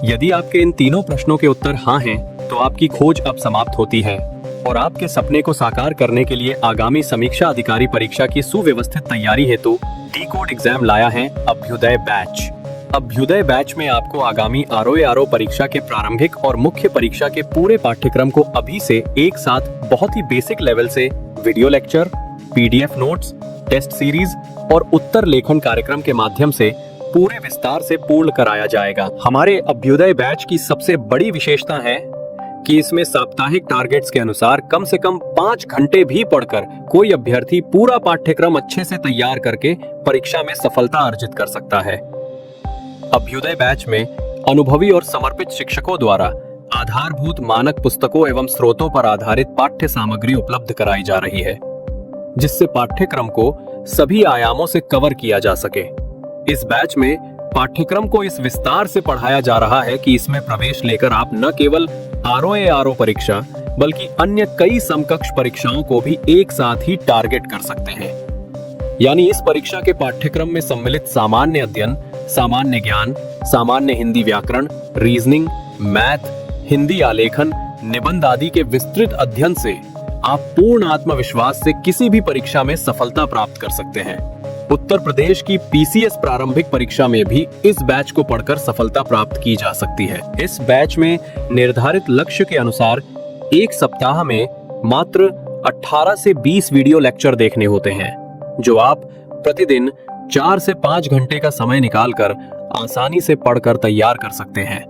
यदि आपके इन तीनों प्रश्नों के उत्तर हाँ हैं, तो आपकी खोज अब समाप्त होती है। और आपके सपने को साकार करने के लिए आगामी समीक्षा अधिकारी परीक्षा की सुव्यवस्थित तैयारी हेतु डी-कोड एग्जाम लाया है अभ्युदय बैच। अभ्युदय बैच में आपको आगामी आरओ परीक्षा के प्रारंभिक और मुख्य परीक्षा के पूरे पाठ्यक्रम को अभी से एक साथ बहुत ही बेसिक लेवल से video lecture, PDF notes, test series और उत्तर लेखन कार्यक्रम के माध्यम से पूरे विस्तार से पूर्ण कराया जाएगा। हमारे अभ्युदय बैच की सबसे बड़ी विशेषता है कि इसमें साप्ताहिक टारगेट्स के अनुसार कम से कम 5 घंटे भी पढ़कर कोई अभ्यर्थी पूरा पाठ्यक्रम अच्छे से तैयार करके परीक्षा में सफलता अर्जित कर सकता है। अभ्युदय बैच में अनुभवी और समर्पित शिक्षकों द्वारा आधारभूत मानक पुस्तकों एवं स्रोतों पर आधारित पाठ्य सामग्री उपलब्ध कराई जा रही है, जिससे पाठ्यक्रम को सभी आयामों से कवर किया जा सके। इस बैच में पाठ्यक्रम को इस विस्तार से पढ़ाया जा रहा है कि इसमें प्रवेश लेकर आप न केवल आरओ परीक्षा बल्कि अन्य कई समकक्ष परीक्षाओं को भी एक साथ ही टारगेट कर सकते हैं। यानी इस परीक्षा के पाठ्यक्रम में सम्मिलित सामान्य अध्ययन, सामान्य ज्ञान, सामान्य हिंदी व्याकरण, रीजनिंग, मैथ, हिंदी आलेखन, निबंध आदि के विस्तृत अध्ययन से आप पूर्ण आत्मविश्वास से किसी भी परीक्षा में सफलता प्राप्त कर सकते हैं। उत्तर प्रदेश की पीसीएस प्रारंभिक परीक्षा में भी इस बैच को पढ़कर सफलता प्राप्त की जा सकती है। इस बैच में निर्धारित लक्ष्य के अनुसार एक सप्ताह में मात्र 18 से 20 वीडियो लेक्चर देखने होते हैं, जो आप प्रतिदिन 4 से 5 घंटे का समय निकालकर आसानी से पढ़कर तैयार कर सकते हैं।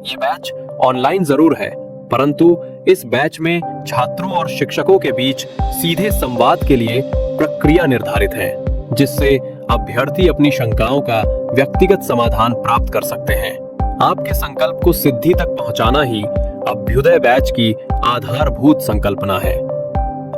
ये बैच ऑनलाइन जरूर है, परंतु इस बैच में छात्रों और शिक्षकों के बीच सीधे संवाद के लिए प्रक्रिया निर्धारित है, जिससे अभ्यर्थी अपनी शंकाओं का व्यक्तिगत समाधान प्राप्त कर सकते हैं। आपके संकल्प को सिद्धि तक पहुंचाना ही अभ्युदय बैच की आधारभूत संकल्पना है।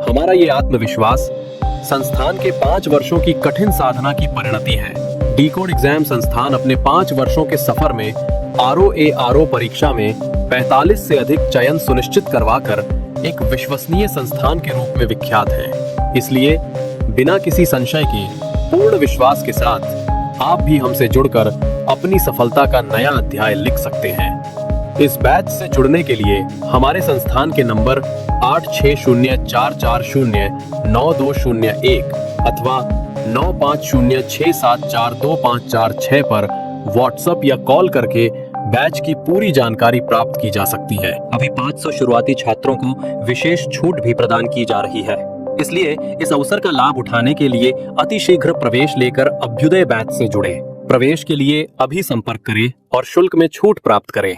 हमारा ये आत्मविश्वास संस्थान के 5 वर्षों की कठिन साधना की परिणति है। डी-कोड एग्जाम संस्थान अपने 5 वर्षों के सफर में आरओ परीक्षा में 45 से अधिक चयन सुनिश्चित करवाकर एक विश्वसनीय संस्थान के रूप में विख्यात है। इसलिए बिना किसी संशय के पूर्ण विश्वास के साथ आप भी हमसे जुड़कर अपनी सफलता का नया अध्याय लिख सकते हैं। इस बैच से जुड़ने के लिए हमारे संस्थान के नंबर 8604409201 अथवा 9506742546 पर व्हाट्सएप या कॉल करके बैच की पूरी जानकारी प्राप्त की जा सकती है। अभी 500 शुरुआती छात्रों को विशेष छूट भी प्रदान की जा रही है, इसलिए इस अवसर का लाभ उठाने के लिए अतिशीघ्र प्रवेश लेकर अभ्युदय बैच से जुड़े। प्रवेश के लिए अभी संपर्क करें और शुल्क में छूट प्राप्त करें।